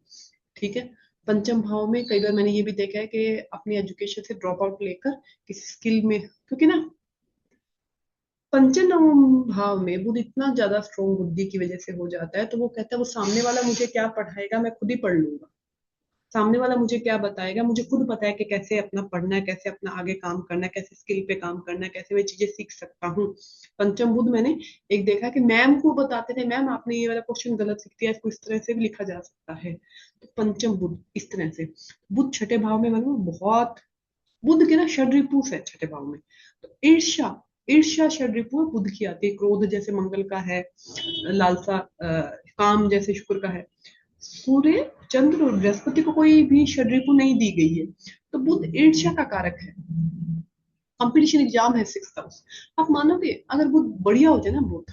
ठीक है। पंचम भाव में कई बार मैंने ये भी देखा है कि अपनी एजुकेशन से ड्रॉप आउट लेकर किसी स्किल में, क्योंकि ना पंचम भाव में बुध इतना ज्यादा स्ट्रोंग बुद्धि की वजह से हो जाता है, तो वो कहता है वो सामने वाला मुझे क्या पढ़ाएगा मैं खुद ही पढ़ लूंगा। सामने वाला मुझे क्या बताएगा, मुझे खुद पता है कि कैसे अपना पढ़ना है, कैसे अपना आगे काम करना है, कैसे स्किल पे काम करना है, कैसे मैं चीजें सीख सकता हूँ। पंचम बुध मैंने एक देखा कि मैम को बताते थे, मैम आपने ये वाला क्वेश्चन गलत लिख दिया, इसको इस तरह से भी लिखा जा सकता है। तो पंचम बुध इस तरह से। बुध छठे भाव में मतलब बहुत, बुध के ना षड्रिपु है छठे भाव में। तो ईर्ष्या, ईर्ष्या षड्रिपु बुध की आती है। क्रोध जैसे मंगल का है, लालसा काम जैसे शुक्र का है। सूर्य, चंद्र और बृहस्पति को कोई भी षड्रिपु नहीं दी गई है। तो बुध ईर्ष्या का कारक है। कंपटीशन एग्जाम है सिक्स हाउस। आप मानोगे अगर बुध बढ़िया हो जाए ना, बुध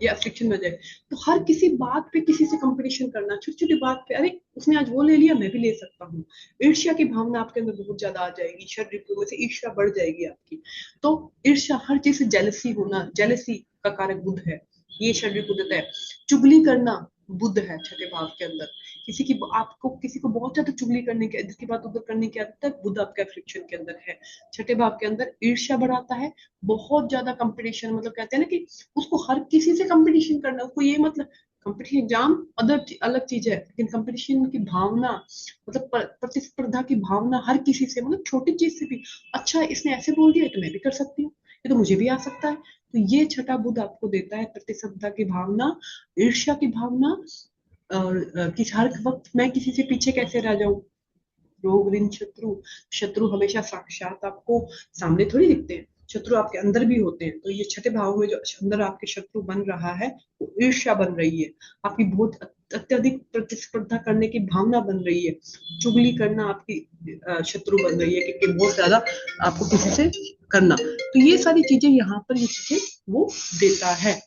या फ्रिक्शन में जाए, तो हर किसी बात पे किसी से कंपटीशन करना, छोटी छोटी बात पे, अरे उसने आज वो ले लिया मैं भी ले सकता हूँ। ईर्ष्या की भावना आपके अंदर बहुत ज्यादा आ जाएगी, षड्रिपु में से ईर्ष्या बढ़ जाएगी आपकी। तो ईर्ष्या, हर चीज से जेलसी होना, जेलसी का कारक बुध है, ये षड्रिपु देता है। चुगली करना बुध है छठे भाव के अंदर। किसी की, आपको किसी को बहुत ज्यादा चुगली करने की, जिसकी बात उधर करने की आदत है, बुध आपका फ्रिक्शन के अंदर है। छठे भाव के अंदर ईर्ष्या बढ़ाता है, बहुत ज्यादा कंपटीशन, मतलब कहते हैं ना कि उसको हर किसी से कंपटीशन करना, उसको ये मतलब कंपटीशन एग्जाम अदर अलग चीज है, लेकिन कंपटीशन की भावना, मतलब प्रतिस्पर्धा की भावना हर किसी से, मतलब छोटी चीज से भी, अच्छा इसने ऐसे बोल दिया तो मैं भी कर सकती हूँ, ये तो मुझे भी आ सकता है। तो ये छठा बुध आपको देता है प्रतिस्पर्धा की भावना, ईर्ष्या की भावना, और कि हर वक्त मैं किसी से पीछे कैसे रह जाऊं। रोग ऋण शत्रु, शत्रु हमेशा साक्षात आपको सामने थोड़ी दिखते हैं, शत्रु आपके अंदर भी होते हैं। तो ये छठे भाव में जो अंदर आपके शत्रु बन रहा है, वो ईर्ष्या बन रही है, आपकी बहुत अत्यधिक प्रतिस्पर्धा करने की भावना बन रही है, चुगली करना आपकी शत्रु बन रही है, क्योंकि बहुत ज्यादा आपको किसी से करना। तो ये सारी चीजें यहाँ पर ये चीजें वो देता है।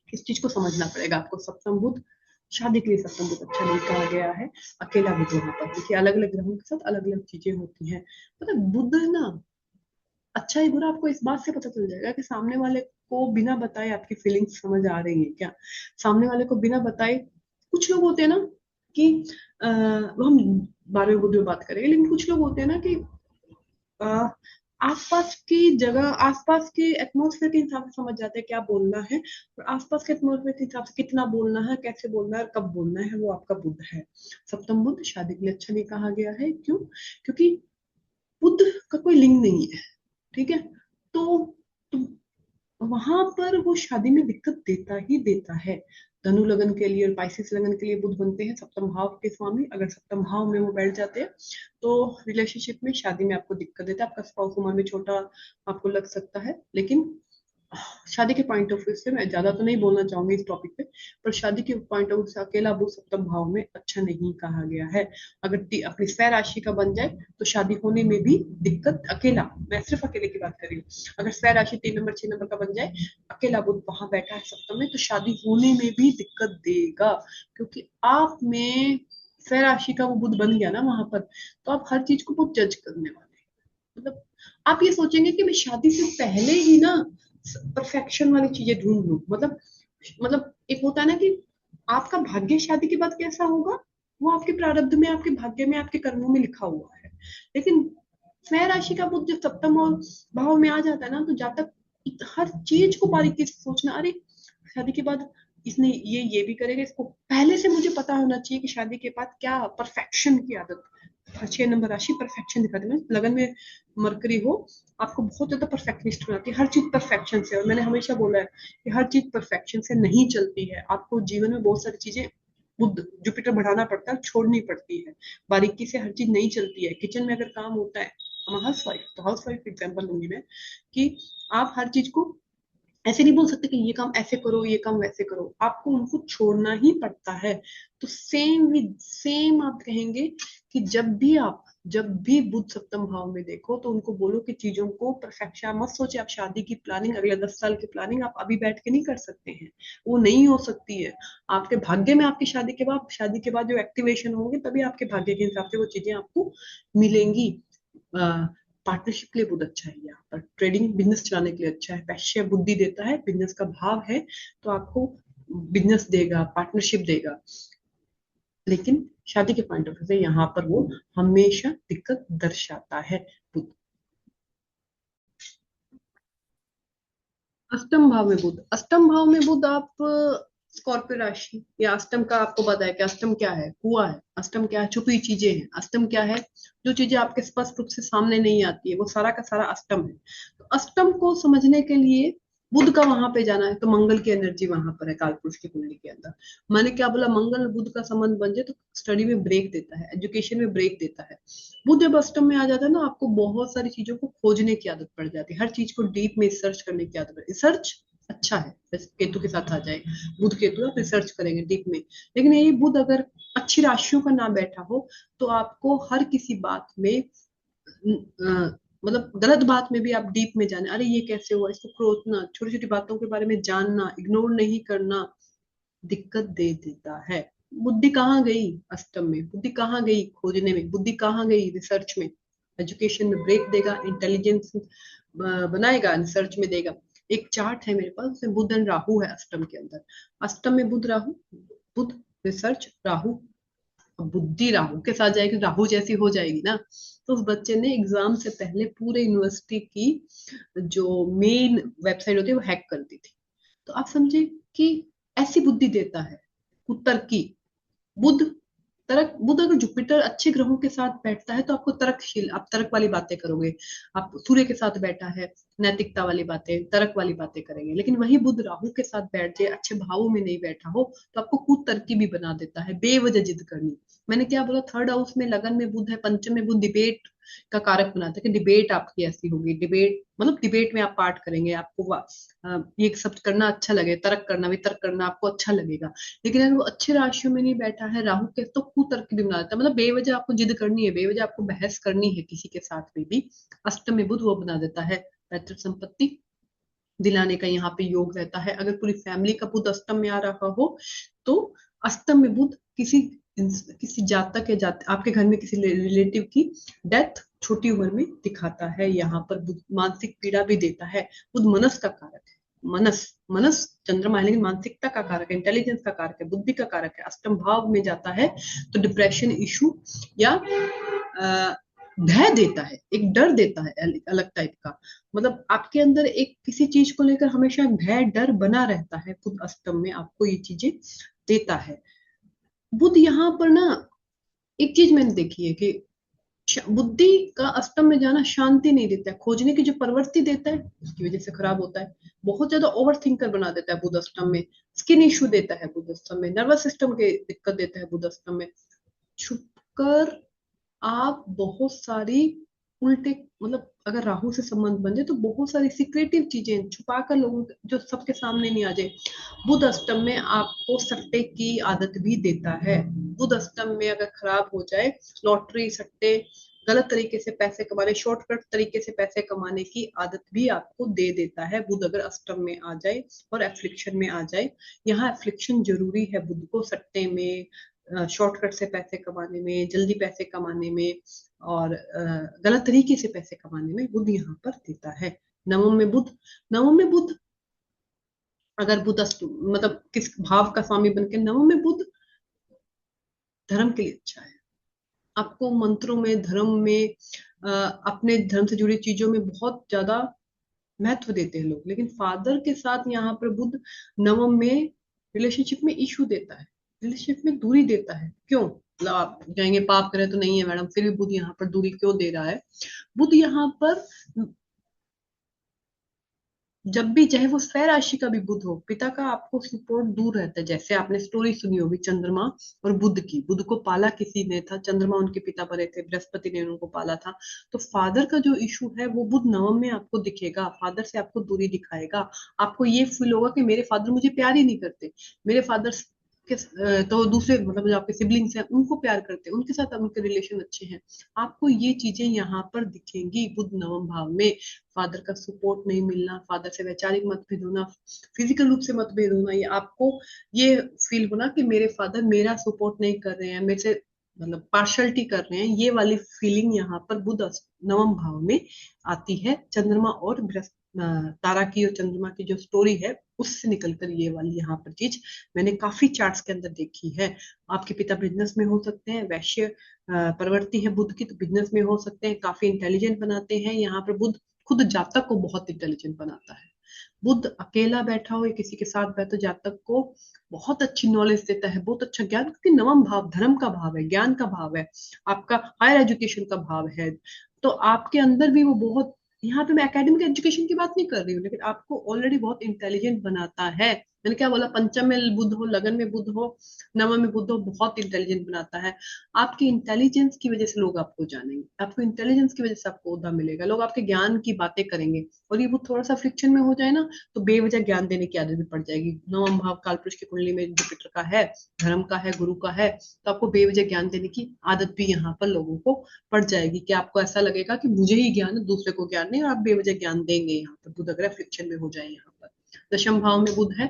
इस चीज को समझना पड़ेगा आपको। सप्तम बुध, शादी के लिए सप्तम बुध अच्छा नहीं कहा गया है। अकेला बुध वहां पर देखिए, अलग अलग ग्रहों के साथ अलग अलग चीजें होती हैं। मतलब बुध ना अच्छा ही बुरा आपको इस बात से पता चल जाएगा कि सामने वाले को बिना बताए आपकी फीलिंग्स समझ आ रही है क्या। सामने वाले को बिना बताए, कुछ लोग होते हैं ना कि वो हम 12वें बुध में बात करेंगे, लेकिन कुछ लोग होते हैं ना कि अ, आसपास की जगह, आसपास के एटमॉस्फेयर के हिसाब से समझ जाते हैं क्या बोलना है, और आसपास के एटमॉस्फेयर के हिसाब से कितना बोलना है, कैसे बोलना है और कब बोलना है, वो आपका बुध है। सप्तम बुध शादी के लिए अच्छा नहीं कहा गया है, क्यों? क्योंकि बुध का कोई लिंग नहीं है। ठीक है। तो, तो वहां पर वो शादी में दिक्कत देता ही देता है। धनु लगन के लिए और पाइसेस लगन के लिए बुध बनते हैं सप्तम भाव के स्वामी, अगर सप्तम भाव में वो बैठ जाते हैं तो रिलेशनशिप में, शादी में आपको दिक्कत देता है। आपका स्पाउस उम्र में छोटा आपको लग सकता है, लेकिन शादी के पॉइंट ऑफ व्यू से मैं ज्यादा तो नहीं बोलना चाहूंगी इस टॉपिक पे, पर शादी के पॉइंट ऑफ व्यू से अकेला बुध सप्तम भाव में अच्छा नहीं कहा गया है। अगर अपनी स्वय राशि का बन जाए तो शादी होने में भी दिक्कत, अकेला, मैं सिर्फ अकेले की बात कर रही हूँ, अगर स्वय राशि 3 नंबर 6 नंबर का बन जाए, अकेला बुध वहां बैठा है सप्तम में, तो शादी होने में भी दिक्कत देगा। क्योंकि आप में स्वय राशि का वो बुध बन गया ना वहां पर, तो आप हर चीज को बहुत जज करने वाले हैं। मतलब आप ये सोचेंगे कि मैं शादी से पहले ही ना परफेक्शन वाली चीजें ढूंढ लूं। मतलब एक होता है ना कि आपका भाग्य शादी के बाद कैसा होगा, वो आपके प्रारब्ध में, आपके भाग्य में, आपके कर्मों में लिखा हुआ है। लेकिन स्वयं राशि का बुध जब सप्तम और भाव में आ जाता है ना, तो जब तक हर चीज को बारीकी से सोचना, अरे शादी के बाद इसने ये भी करेगा, इसको पहले से मुझे पता होना चाहिए कि शादी के बाद क्या परफेक्शन की आदत। 6 नंबर राशि परफेक्शन दिखाती है, लगन में मरकरी हो, आपको बहुत ज्यादा परफेक्शनिस्ट बनाती है, हर चीज परफेक्शन से। और मैंने हमेशा बोला है कि हर चीज परफेक्शन से नहीं चलती है, आपको जीवन में बहुत सारी चीजें बुध जुपिटर बढ़ाना पड़ता है, छोड़नी पड़ती है, बारीकी से हर चीज नहीं चलती है। किचन में अगर काम होता है, हम हाउस वाइफ, तो हाउस वाइफ एग्जाम्पल लूंगी मैं, कि आप हर चीज को ऐसे नहीं बोल सकते कि ये काम ऐसे करो, ये काम वैसे करो, आपको उनको छोड़ना ही पड़ता है। तो सेम विद सेम आप कहेंगे कि जब भी बुध सप्तम भाव में देखो तो उनको बोलो कि चीजों को परफेक्शन मत सोचे। आप शादी की प्लानिंग, अगले 10 साल की प्लानिंग आप अभी बैठ के नहीं कर सकते हैं, वो नहीं हो सकती है। आपके भाग्य में आपकी शादी के बाद जो एक्टिवेशन होंगे तभी आपके भाग्य के हिसाब से वो चीजें आपको मिलेंगी। पार्टनरशिप के लिए बहुत अच्छा है, यहाँ पर ट्रेडिंग बिजनेस चलाने के लिए अच्छा है, पैसे बुद्धि देता है, बिजनेस का भाव है, तो आपको बिजनेस देगा, पार्टनरशिप देगा। लेकिन शादी के पॉइंट ऑफ व्यू से यहाँ पर वो हमेशा दिक्कत दर्शाता है। बुध अष्टम भाव में बुध, अष्टम भाव में बुध आप स्कॉर्पियो राशि या अष्टम का आपको पता है कि अष्टम क्या है, कुआ है। अष्टम क्या है, छुपी हुई चीजें हैं। अष्टम क्या है, जो चीजें आपके स्पष्ट रूप से सामने नहीं आती है, वो सारा का सारा अष्टम है। तो अष्टम को समझने के लिए बुध का वहां पे जाना है, तो मंगल की एनर्जी वहां पर है कालपुरुष की कुंडली के अंदर। मैंने क्या बोला, मंगल बुध का संबंध बन जाए तो स्टडी में ब्रेक देता है, एजुकेशन में ब्रेक देता है। बुध जब अष्टम में आ जाता है ना, आपको बहुत सारी चीजों को खोजने की आदत पड़ जाती है, हर चीज को डीप में रिसर्च करने की आदत, रिसर्च अच्छा है। जैसे केतु के साथ आ जाए, बुध केतु आप रिसर्च करेंगे डीप में। लेकिन यही बुध अगर अच्छी राशियों का ना बैठा हो तो आपको हर किसी बात में मतलब गलत बात में भी आप डीप में जाने, अरे ये कैसे हुआ, इसको खोजना, छोटी छोटी बातों के बारे में जानना, इग्नोर नहीं करना, दिक्कत दे देता है। बुद्धि कहाँ गई अष्टम में, बुद्धि कहाँ गई खोजने में, बुद्धि कहाँ गई रिसर्च में। एजुकेशन में ब्रेक देगा, इंटेलिजेंस बनाएगा, रिसर्च में देगा। एक चार्ट है मेरे पास, उसमें बुध एंड राहु है अष्टम के अंदर। अष्टम में बुध राहु, बुध रिसर्च, राहु, अब बुद्धि राहु के साथ जाएगी, राहु जैसी हो जाएगी ना। तो उस बच्चे ने एग्जाम से पहले पूरे यूनिवर्सिटी की जो मेन वेबसाइट होती है वो हैक कर दी थी। तो आप समझे कि ऐसी बुद्धि देता है उत्तर की बुध। तर्क, बुध अगर जुपिटर अच्छे ग्रहों के साथ बैठता है तो आपको तर्कशील, आप तर्क वाली बातें करोगे। आप सूर्य के साथ बैठा है, नैतिकता वाली बातें, तर्क वाली बातें करेंगे। लेकिन वही बुध राहु के साथ बैठ जाए, अच्छे भावों में नहीं बैठा हो, तो आपको कुतर्की भी बना देता है, बेवजह जिद करनी। मैंने क्या बोला, थर्ड हाउस में लगन में बुध है, पंचम में बुध डिबेट का कारक बनाता है कि डिबेट आपकी ऐसी होगी, डिबेट मतलब डिबेट में आप पार्ट करेंगे, आपको ये सब करना अच्छा लगे, तर्क करना, वितर्क करना आपको अच्छा लगेगा। लेकिन अगर वो अच्छे राशियों में नहीं बैठा है राहु के, तो कुतर्क भी बना देता है, मतलब बेवजह आपको जिद करनी है, बेवजह आपको बहस करनी है किसी के साथ में भी। अष्टम में बुध वो बना देता है, पैतृक संपत्ति दिलाने का यहाँ पे योग रहता है। अगर पूरी फैमिली का बुध अष्टम में आ रहा हो तो अष्टम में बुध किसी किसी जातक या आपके घर में किसी रिलेटिव की डेथ छोटी उम्र में दिखाता है। यहाँ पर बुध मानसिक पीड़ा भी देता है। बुध मनस का कारक है, मनस, मनस चंद्रमा है लेकिन मानसिकता का कारक है, इंटेलिजेंस का कारक है, बुद्धि का कारक है। अष्टम भाव में जाता है तो डिप्रेशन इशू या भय देता है, एक डर देता है अलग टाइप का। मतलब आपके अंदर एक किसी चीज को लेकर हमेशा भय डर बना रहता है, बुध अष्टम में आपको ये चीजें देता है। बुध यहाँ पर ना, एक चीज मैंने देखी है कि बुद्धि का अष्टम में जाना शांति नहीं देता है, खोजने की जो प्रवृत्ति देता है उसकी वजह से खराब होता है। बहुत ज्यादा ओवर थिंकर बना देता है बुध अष्टम में, स्किन इश्यू देता है बुध अष्टम में, नर्वस सिस्टम के दिक्कत देता है बुध अष्टम में। छुप कर आप बहुत सारी उल्टे, मतलब अगर राहु से संबंध बन जाए तो बहुत सारी सीक्रेटिव चीजें छुपा कर लोगों जो सबके सामने नहीं आ जाए। बुध अष्टम में आपको सट्टे की आदत भी देता है। बुध अष्टम में अगर खराब हो जाए, लॉटरी सट्टे, गलत तरीके से पैसे कमाने, शॉर्टकट तरीके से पैसे कमाने की आदत भी आपको दे देता है बुध अगर अष्टम में आ जाए और एफ्लिक्शन में आ जाए। यहाँ एफ्लिक्शन जरूरी है बुध को, सट्टे में, शॉर्टकट से पैसे कमाने में, जल्दी पैसे कमाने में और गलत तरीके से पैसे कमाने में बुध यहाँ पर देता है। नवम में बुध, नवम में बुध अगर बुध मतलब किस भाव का स्वामी बन के, नवम में बुध धर्म के लिए अच्छा है। आपको मंत्रों में, धर्म में, अपने धर्म से जुड़ी चीजों में बहुत ज्यादा महत्व देते हैं लोग। लेकिन फादर के साथ यहाँ पर बुध नवम में रिलेशनशिप में इशू देता है, रिलेशनशिप में दूरी देता है। क्यों, मतलब आप जाएंगे पाप करें तो नहीं है मैडम, फिर भी बुध यहाँ पर दूरी क्यों दे रहा है? बुध यहाँ पर जब भी चाहे वो स्वय राशि का भी बुध हो, पिता का आपको सपोर्ट दूर रहता है। जैसे आपने स्टोरी सुनी होगी चंद्रमा और बुध की, बुध को पाला किसी ने था, चंद्रमा उनके पिता बने थे, बृहस्पति ने उनको पाला था। तो फादर का जो इशू है वो बुध नवम में आपको दिखेगा, फादर से आपको दूरी दिखाएगा। आपको ये फील होगा कि मेरे फादर मुझे प्यार ही नहीं करते, मेरे फादर तो दूसरे मतलब जो आपके सिबलिंग्स हैं उनको प्यार करते हैं, उनके साथ उनके रिलेशन अच्छे हैं। आपको ये चीजें यहाँ पर दिखेंगी बुध नवम भाव में। फादर का सपोर्ट नहीं मिलना, फादर से वैचारिक मतभेद होना, फिजिकल रूप से मतभेद होना, ये आपको ये फील होना कि मेरे फादर मेरा सपोर्ट नहीं कर रहे हैं, मेरे से मतलब पार्शलिटी कर रहे हैं, ये वाली फीलिंग यहाँ पर बुध नवम भाव में आती है। चंद्रमा और तारा की और चंद्रमा की जो स्टोरी है उससे निकलकर ये वाली यहाँ पर चीज मैंने काफी चार्ट्स के अंदर देखी है। आपके पिता बिजनेस में हो सकते हैं, वैश्य प्रवृत्ति है बुध की, तो बिजनेस में हो सकते हैं, काफी इंटेलिजेंट बनाते हैं यहाँ पर बुध। खुद जातक को बहुत इंटेलिजेंट बनाता है। बुध अकेला बैठा हो या किसी के साथ बैठो, जातक को बहुत अच्छी नॉलेज देता है, बहुत अच्छा ज्ञान, क्योंकि नवम भाव धर्म का भाव है, ज्ञान का भाव है, आपका हायर एजुकेशन का भाव है। तो आपके अंदर भी वो बहुत, यहाँ पे मैं एकेडमिक एजुकेशन की बात नहीं कर रही हूँ, लेकिन आपको ऑलरेडी बहुत इंटेलिजेंट बनाता है। मैंने क्या बोला, पंचम में बुध हो, लगन में बुध हो, नवम में बुध हो, बहुत इंटेलिजेंट बनाता है। आपकी इंटेलिजेंस की वजह से लोग आपको जानेंगे, आपको इंटेलिजेंस की वजह से आपको ओहदा मिलेगा, लोग आपके ज्ञान की बातें करेंगे। और ये बुध थोड़ा सा फ्रिक्शन में हो जाए ना, तो बेवजह ज्ञान देने की आदत भी पड़ जाएगी। नवम भाव कालपुरुष की कुंडली में जुपिटर का है, धर्म का है, गुरु का है, तो आपको बेवजह ज्ञान देने की आदत भी यहाँ पर लोगों को पड़ जाएगी, कि आपको ऐसा लगेगा कि मुझे ही ज्ञान है, दूसरे को ज्ञान नहीं, और आप बेवजह ज्ञान देंगे यहाँ पर, बुध अगर फ्रिक्शन में हो जाए यहाँ पर। दशम भाव में बुध है,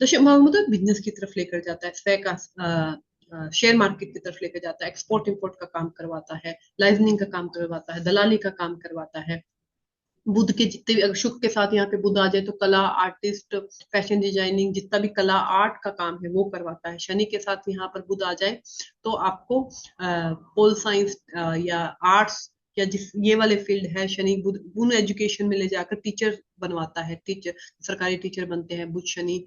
दशम भाव में तो बिजनेस की तरफ लेकर जाता है, स्वयं का शेयर मार्केट की तरफ लेकर जाता है, एक्सपोर्ट इंपोर्ट का काम करवाता है, लाइजनिंग का काम करवाता है, दलाली का काम करवाता है। बुध के जितने भी, अगर शुक्र के साथ यहाँ पे बुध आ जाए तो कला, आर्टिस्ट, फैशन डिजाइनिंग, जितना भी कला आर्ट का काम है वो करवाता है। शनि के साथ यहाँ पर बुध आ जाए तो आपको पोल साइंस या आर्ट्स या जिस ये वाले फील्ड है, शनि बुध उन एजुकेशन में ले जाकर टीचर बनवाता है, टीचर सरकारी टीचर बनते हैं बुध शनि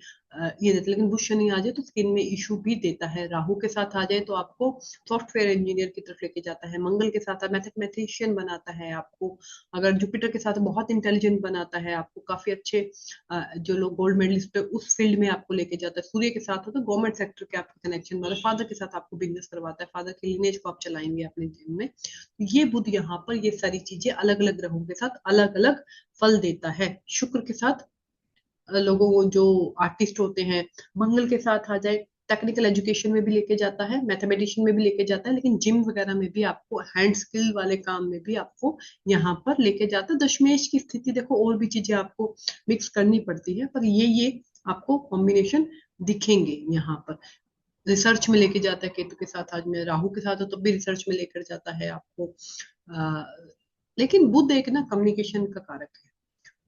ये देते। लेकिन बुध शनि आ जाए तो स्किन में इशू भी देता है। राहु के साथ आ जाए तो आपको सॉफ्टवेयर इंजीनियर की तरफ लेके जाता है। मंगल के साथ मैथमेटिशियन बनाता है आपको। अगर जुपिटर के साथ बहुत इंटेलिजेंट बनाता है आपको, काफी अच्छे जो लोग गोल्ड मेडलिस्ट है उस फील्ड में आपको लेके जाता है। सूर्य के साथ हो तो गवर्नमेंट सेक्टर के आपके कनेक्शन वाला, फादर के साथ आपको बिजनेस करवाता है, फादर के लिनेज को आप चलाएंगे अपने जीवन में। ये बुध यहाँ पर ये सारी चीजें अलग अलग ग्रहों के साथ अलग अलग फल देता है। शुक्र के साथ लोगों को जो आर्टिस्ट होते हैं, मंगल के साथ आ जाए टेक्निकल एजुकेशन में भी लेके जाता है, मैथमेटिशियन में भी लेके जाता है, लेकिन जिम वगैरह में भी आपको, हैंड स्किल वाले काम में भी आपको यहाँ पर लेके जाता है। दशमेश की स्थिति देखो, और भी चीजें आपको मिक्स करनी पड़ती है, पर ये आपको कॉम्बिनेशन दिखेंगे यहाँ पर। रिसर्च में लेके जाता है केतु के साथ, आज में राहु के साथ हो तो भी रिसर्च में लेकर जाता है आपको। आ, लेकिन बुध एक ना कम्युनिकेशन का कारक है,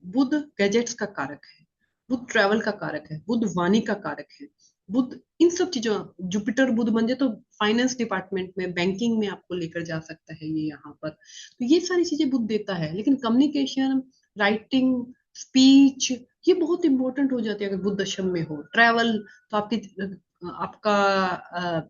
बुध गैजेट्स का कारक है, बुध ट्रैवल का कारक है, बुध वाणी का कारक है, बुध इन सब चीजों, जुपिटर बुध बन जाए तो फाइनेंस डिपार्टमेंट में, बैंकिंग में आपको लेकर जा सकता है ये यहाँ पर। तो ये सारी चीजें बुध देता है। लेकिन कम्युनिकेशन, राइटिंग, स्पीच, ये बहुत इंपॉर्टेंट हो जाती है अगर बुध दशम में हो। ट्रैवल, तो आपका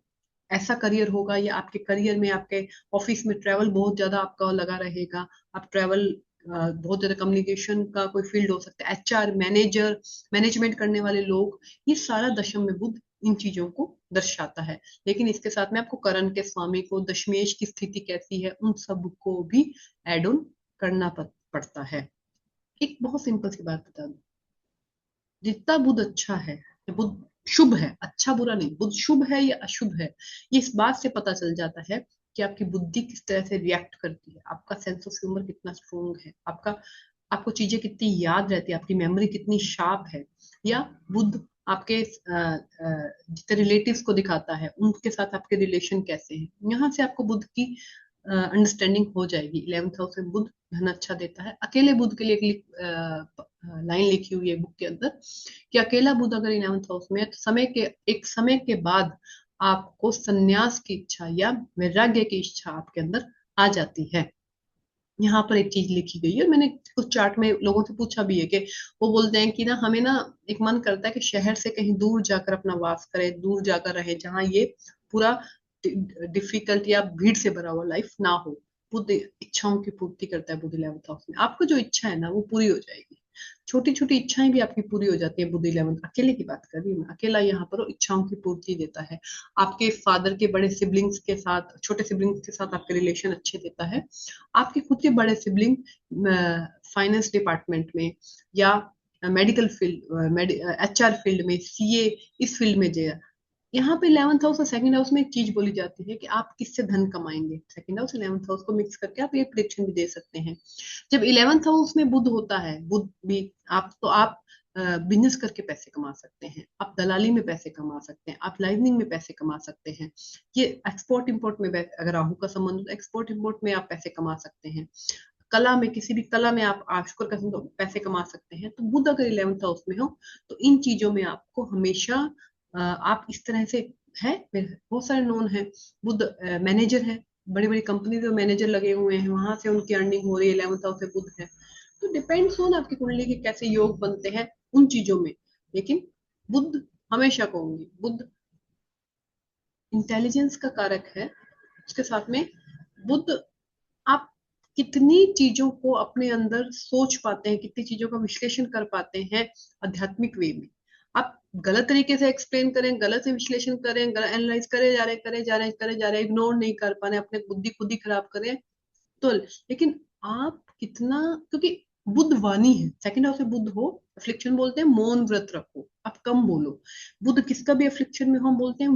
ऐसा करियर होगा, या आपके करियर में, आपके ऑफिस में ट्रैवल बहुत ज्यादा आपका लगा रहेगा। आप ट्रैवल, बहुत ज्यादा कम्युनिकेशन का कोई फील्ड हो सकता है, एचआर, मैनेजर, मैनेजमेंट करने वाले लोग, ये सारा दशम में बुध इन चीजों को दर्शाता है। लेकिन इसके साथ में आपको करण के स्वामी को, दशमेश की स्थिति कैसी है, उन सब को भी एड ऑन करना पड़ता है। एक बहुत सिंपल सी बात बता दूं, जितना बुध अच्छा है, बुध शुभ है, अच्छा बुरा नहीं, बुध शुभ है या अशुभ है, ये इस बात से पता चल जाता है कि आपकी बुद्धि किस तरह से रिएक्ट करती है, आपका सेंस ऑफ ह्यूमर कितना स्ट्रोंग है, आपको चीजें कितनी याद रहती है, आपकी मेमोरी कितनी शार्प है। या बुध आपके जितने रिलेटिव्स को दिखाता है, उनके साथ आपके रिलेशन कैसे हैं, यहाँ से आपको बुध की अंडरस्टैंडिंग हो जाएगी। 11th हाउस में बुध धन अच्छा देता है। अकेले बुध के लिए एक लाइन लिखी हुई है बुक के अंदर, कि अकेला बुध अगर 11th हाउस में है तो एक समय के बाद आपको संन्यास की इच्छा या वैराग्य की इच्छा आपके अंदर आ जाती है। यहाँ पर एक चीज लिखी गई है, मैंने कुछ चार्ट में लोगों से पूछा भी है कि वो बोलते हैं कि ना हमें ना एक मन करता है कि शहर से कहीं दूर जाकर अपना वास करें, दूर जाकर रहे, जहाँ ये पूरा डिफिकल्ट या भीड़ से भरा हुआ लाइफ ना हो। बुद्ध इच्छाओं की पूर्ति करता है बुद्ध 11th हाउस में, आपको जो इच्छा है ना वो पूरी हो जाएगी। छोटी छोटी इच्छाएं भी आपकी पूरी हो जाती है। बुध 11 अकेले की बात कर रही हूँ मैं, अकेला यहाँ पर वो इच्छाओं की पूर्ति देता है। आपके फादर के बड़े सिबलिंग्स के साथ, छोटे सिबलिंग्स के साथ आपके रिलेशन अच्छे देता है। आपके खुद के बड़े सिबलिंग फाइनेंस डिपार्टमेंट में या मेडिकल फील्ड, HR फील्ड में, CA इस फील्ड में जो, यहाँ पे 11th हाउस और सेकंड हाउस में एक चीज बोली जाती है कि आप किससे धन कमाएंगे। सेकंड हाउस 11th हाउस को मिक्स करके आप ये प्रेडिक्शन भी दे सकते हैं। जब 11th हाउस में बुध होता है, बुध भी आप बिजनेस करके पैसे कमा सकते हैं, आप दलाली में पैसे कमा सकते हैं, आप लाइजनिंग में पैसे कमा सकते हैं। ये एक्सपोर्ट इंपोर्ट में अगर राहु का संबंध हो तो एक्सपोर्ट इंपोर्ट में आप पैसे कमा सकते हैं। कला में, किसी भी कला में आप शुक्र का तो पैसे कमा सकते हैं। तो बुध अगर 11th हाउस में हो तो इन चीजों में आपको हमेशा आप इस तरह से है, बहुत सारे नोन है। बुध मैनेजर है, बड़ी बड़ी कंपनी में मैनेजर लगे हुए हैं, वहां से उनकी अर्निंग हो रही है, 11th हाउस से बुध है। तो डिपेंड्स ऑन आपकी कुंडली के कैसे योग बनते हैं उन चीजों में। लेकिन बुध, हमेशा कहूंगी, बुध इंटेलिजेंस का कारक है। उसके साथ में बुध, आप कितनी चीजों को अपने अंदर सोच पाते हैं, कितनी चीजों का विश्लेषण कर पाते हैं आध्यात्मिक वे में। आप गलत तरीके से एक्सप्लेन करें, गलत से विश्लेषण करें, गलत एनालाइज करे जा रहे, इग्नोर नहीं कर पा रहे, अपने बुद्धि खुद ही खराब करें तो। लेकिन आप कितना, क्योंकि बुध वाणी है, सेकंड हाउस में बुध हो, अफ्लिक्शन बोलते हैं मौन व्रत रखो, आप कम बोलो। बुध किसका भी अफ्लिक्शन में हम बोलते हैं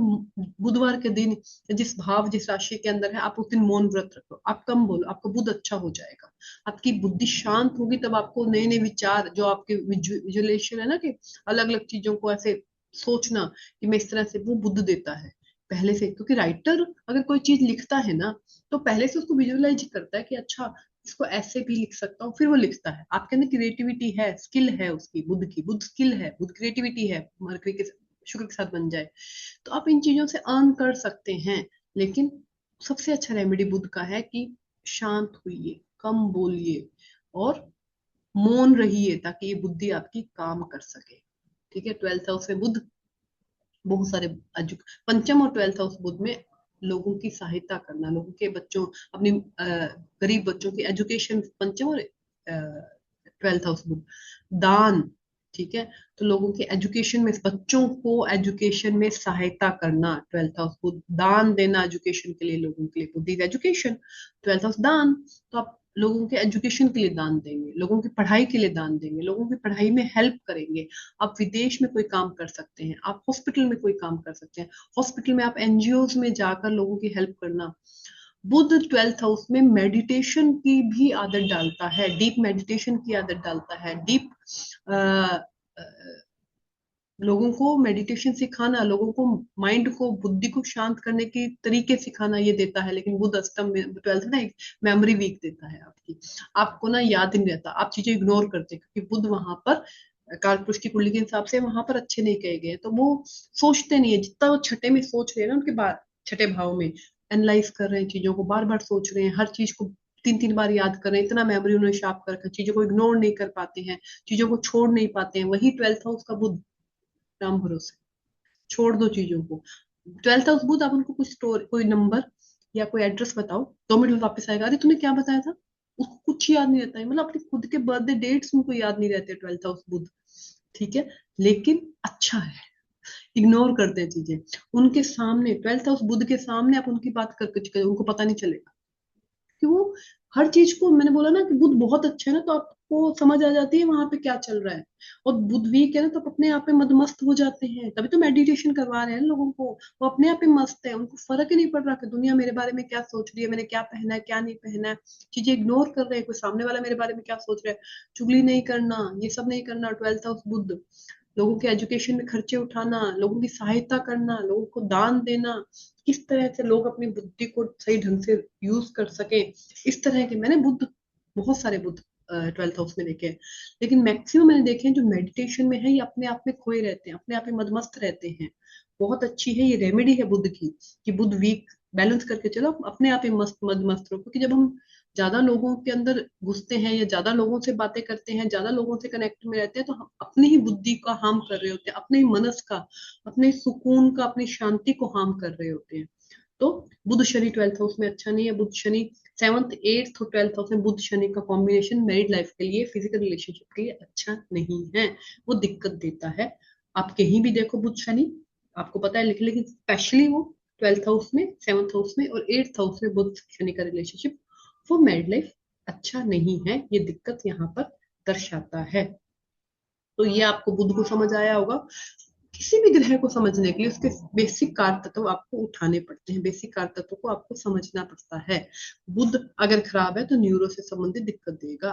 बुधवार के दिन जिस भाव जिस राशि के अंदर है, आप उस दिन मौन व्रत रखो, आप कम बोलो, आपका बुध अच्छा हो जाएगा। आपकी बुद्धि शांत होगी, तब आपको नए नए विचार, जो आपके विजुअलेशन है ना, कि अलग अलग चीजों को ऐसे सोचना कि मैं इस तरह से, वो बुध देता है पहले से। क्योंकि राइटर अगर कोई चीज लिखता है ना, तो पहले से उसको विजुअलाइज करता है कि अच्छा इसको ऐसे भी लिख सकता हूँ, फिर वो लिखता है। आपके अंदर क्रिएटिविटी है, स्किल है उसकी, बुध की, बुध स्किल है, बुध क्रिएटिविटी है, मरकरी के शुक्र के साथ बन जाए तो आप इन चीजों से अर्न कर सकते हैं। लेकिन सबसे अच्छा रेमेडी बुध का है कि शांत होइए, कम बोलिए और मौन रहिए, ताकि ये बुद्धि आपकी काम कर सके। ठीक है, 12th हाउस में बुध बहुत सारे पंचम और 12th हाउस बुध में लोगों की सहायता करना, लोगों के बच्चों, अपनी गरीब बच्चों की एजुकेशन, पंचम और 12th हाउस बुध, दान। ठीक है, तो लोगों के एजुकेशन में, बच्चों को एजुकेशन में सहायता करना, 12th हाउस बुध, दान देना एजुकेशन के लिए, लोगों के लिए, बुद्धि एजुकेशन, 12th हाउस दान। तो आप लोगों के एजुकेशन के लिए दान देंगे, लोगों की पढ़ाई के लिए दान देंगे, लोगों की पढ़ाई में हेल्प करेंगे। आप विदेश में कोई काम कर सकते हैं, आप हॉस्पिटल में कोई काम कर सकते हैं, हॉस्पिटल में आप एनजीओज में जाकर लोगों की हेल्प करना। बुध 12th हाउस में मेडिटेशन की भी आदत डालता है, डीप मेडिटेशन की आदत डालता है, डीप लोगों को मेडिटेशन सिखाना, लोगों को माइंड को, बुद्धि को शांत करने के तरीके सिखाना, ये देता है। लेकिन बुध अष्टम में 12th ना एक मेमोरी वीक देता है आपकी, आपको ना याद नहीं रहता, आप चीजें इग्नोर करते हैं, क्योंकि बुध वहां पर कालपुरुष की कुंडली के हिसाब से वहां पर अच्छे नहीं कहे गए, तो वो सोचते नहीं है। जितना वो छठे में सोच रहे हैं ना, उनके बाद छठे भाव में एनालाइज कर रहे हैं, चीजों को बार बार सोच रहे हैं, हर चीज को 3 3 बार याद कर रहे हैं, इतना मेमोरी उन्होंने शार्प कर रखा है, चीजों को इग्नोर नहीं कर पाते हैं, चीजों को छोड़ नहीं पाते हैं। वही 12th हाउस का बुध, राम भरोसे छोड़ दो चीजों को। 12th हाउस बुध, आप उनको कुछ स्टोर, कोई नंबर या कोई एड्रेस बताओ, 2 मिनट में वापस आएगा, अरे तूने क्या बताया था, उसको कुछ याद नहीं रहता है। मतलब अपने खुद के बर्थडे डेट्स उनको याद नहीं रहते 12th हाउस बुध। ठीक है, लेकिन अच्छा है, इग्नोर करते हैं चीजें उनके सामने। 12th हाउस बुध के सामने आप उनकी बात करके उनको पता नहीं चलेगा कि वो हर चीज को, मैंने बोला ना कि बुध बहुत अच्छा है ना, तो आपको समझ आ जाती है वहां पे क्या चल रहा है। और बुध वीक है ना, तो आप अपने आप में मदमस्त हो जाते हैं, तभी तो मेडिटेशन करवा रहे हैं लोगों को। वो अपने आप में मस्त है, उनको फर्क ही नहीं पड़ रहा कि दुनिया मेरे बारे में क्या सोच रही है, मैंने क्या पहना है क्या नहीं पहना है, चीजें इग्नोर कर रहे हैं, कोई सामने वाला मेरे बारे में क्या सोच रहा है। चुगली नहीं करना, ये सब नहीं करना। 12th हाउस बुध, लोगों के एजुकेशन में खर्चे उठाना, लोगों की सहायता करना, लोगों को दान देना, किस तरह से लोग अपनी बुद्धि को सही ढंग से यूज कर सके, इस तरह के मैंने बुद्ध, बहुत सारे बुद्ध 12th हाउस में देखे हैं। लेकिन मैक्सिमम मैंने देखे हैं जो मेडिटेशन में है, ये अपने आप में खोए रहते हैं, अपने आप में मदमस्त रहते हैं। बहुत अच्छी है ये रेमेडी है बुद्ध की, कि बुद्ध वीक बैलेंस करके चलो, अपने आप ही मस्त मदमस्त रहो। क्योंकि जब हम ज्यादा लोगों के अंदर घुसते हैं या ज्यादा लोगों से बातें करते हैं, ज्यादा लोगों से कनेक्ट में रहते हैं, तो हम अपनी ही बुद्धि का हार्म कर रहे होते हैं, अपने ही मनस का, अपने सुकून का, अपनी शांति को हार्म कर रहे होते हैं। तो बुध शनि 12th हाउस में अच्छा नहीं है। बुध शनि 7th 8th और 12th हाउस में बुध शनि का कॉम्बिनेशन मैरिड लाइफ के लिए, फिजिकल रिलेशनशिप के लिए अच्छा नहीं है, वो दिक्कत देता है। आप कहीं भी देखो बुध शनि, आपको पता है, लेकिन स्पेशली वो 12th हाउस में, 7th हाउस में और 8th हाउस में बुध शनि का रिलेशनशिप, वो मैरिड लाइफ अच्छा नहीं है, ये दिक्कत यहाँ पर दर्शाता है। तो ये आपको बुध को समझ आया होगा। किसी भी ग्रह को समझने के लिए उसके बेसिक कार तत्व आपको उठाने पड़ते हैं, बेसिक कार तत्व को आपको समझना पड़ता है। बुध अगर खराब है तो न्यूरो से संबंधित दिक्कत देगा।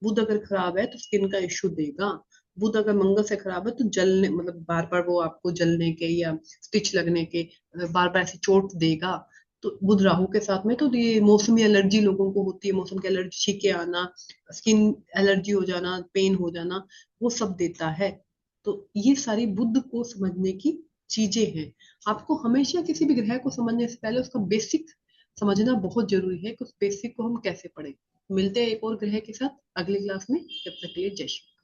बुध अगर खराब है तो स्किन का इश्यू देगा। बुध अगर मंगल से खराब है तो जलने, मतलब बार बार वो आपको जलने के या स्टिच लगने के, बार बार ऐसी चोट देगा। तो बुध राहु के साथ में तो ये मौसमी एलर्जी लोगों को होती है, मौसम की एलर्जी, छींके आना, स्किन एलर्जी हो जाना, पेन हो जाना, वो सब देता है। तो ये सारी बुद्ध को समझने की चीजें हैं। आपको हमेशा किसी भी ग्रह को समझने से पहले उसका बेसिक समझना बहुत जरूरी है कि उस बेसिक को हम कैसे पढ़ें। मिलते हैं एक और ग्रह के साथ अगली क्लास में, जब तक के लिए जय श्री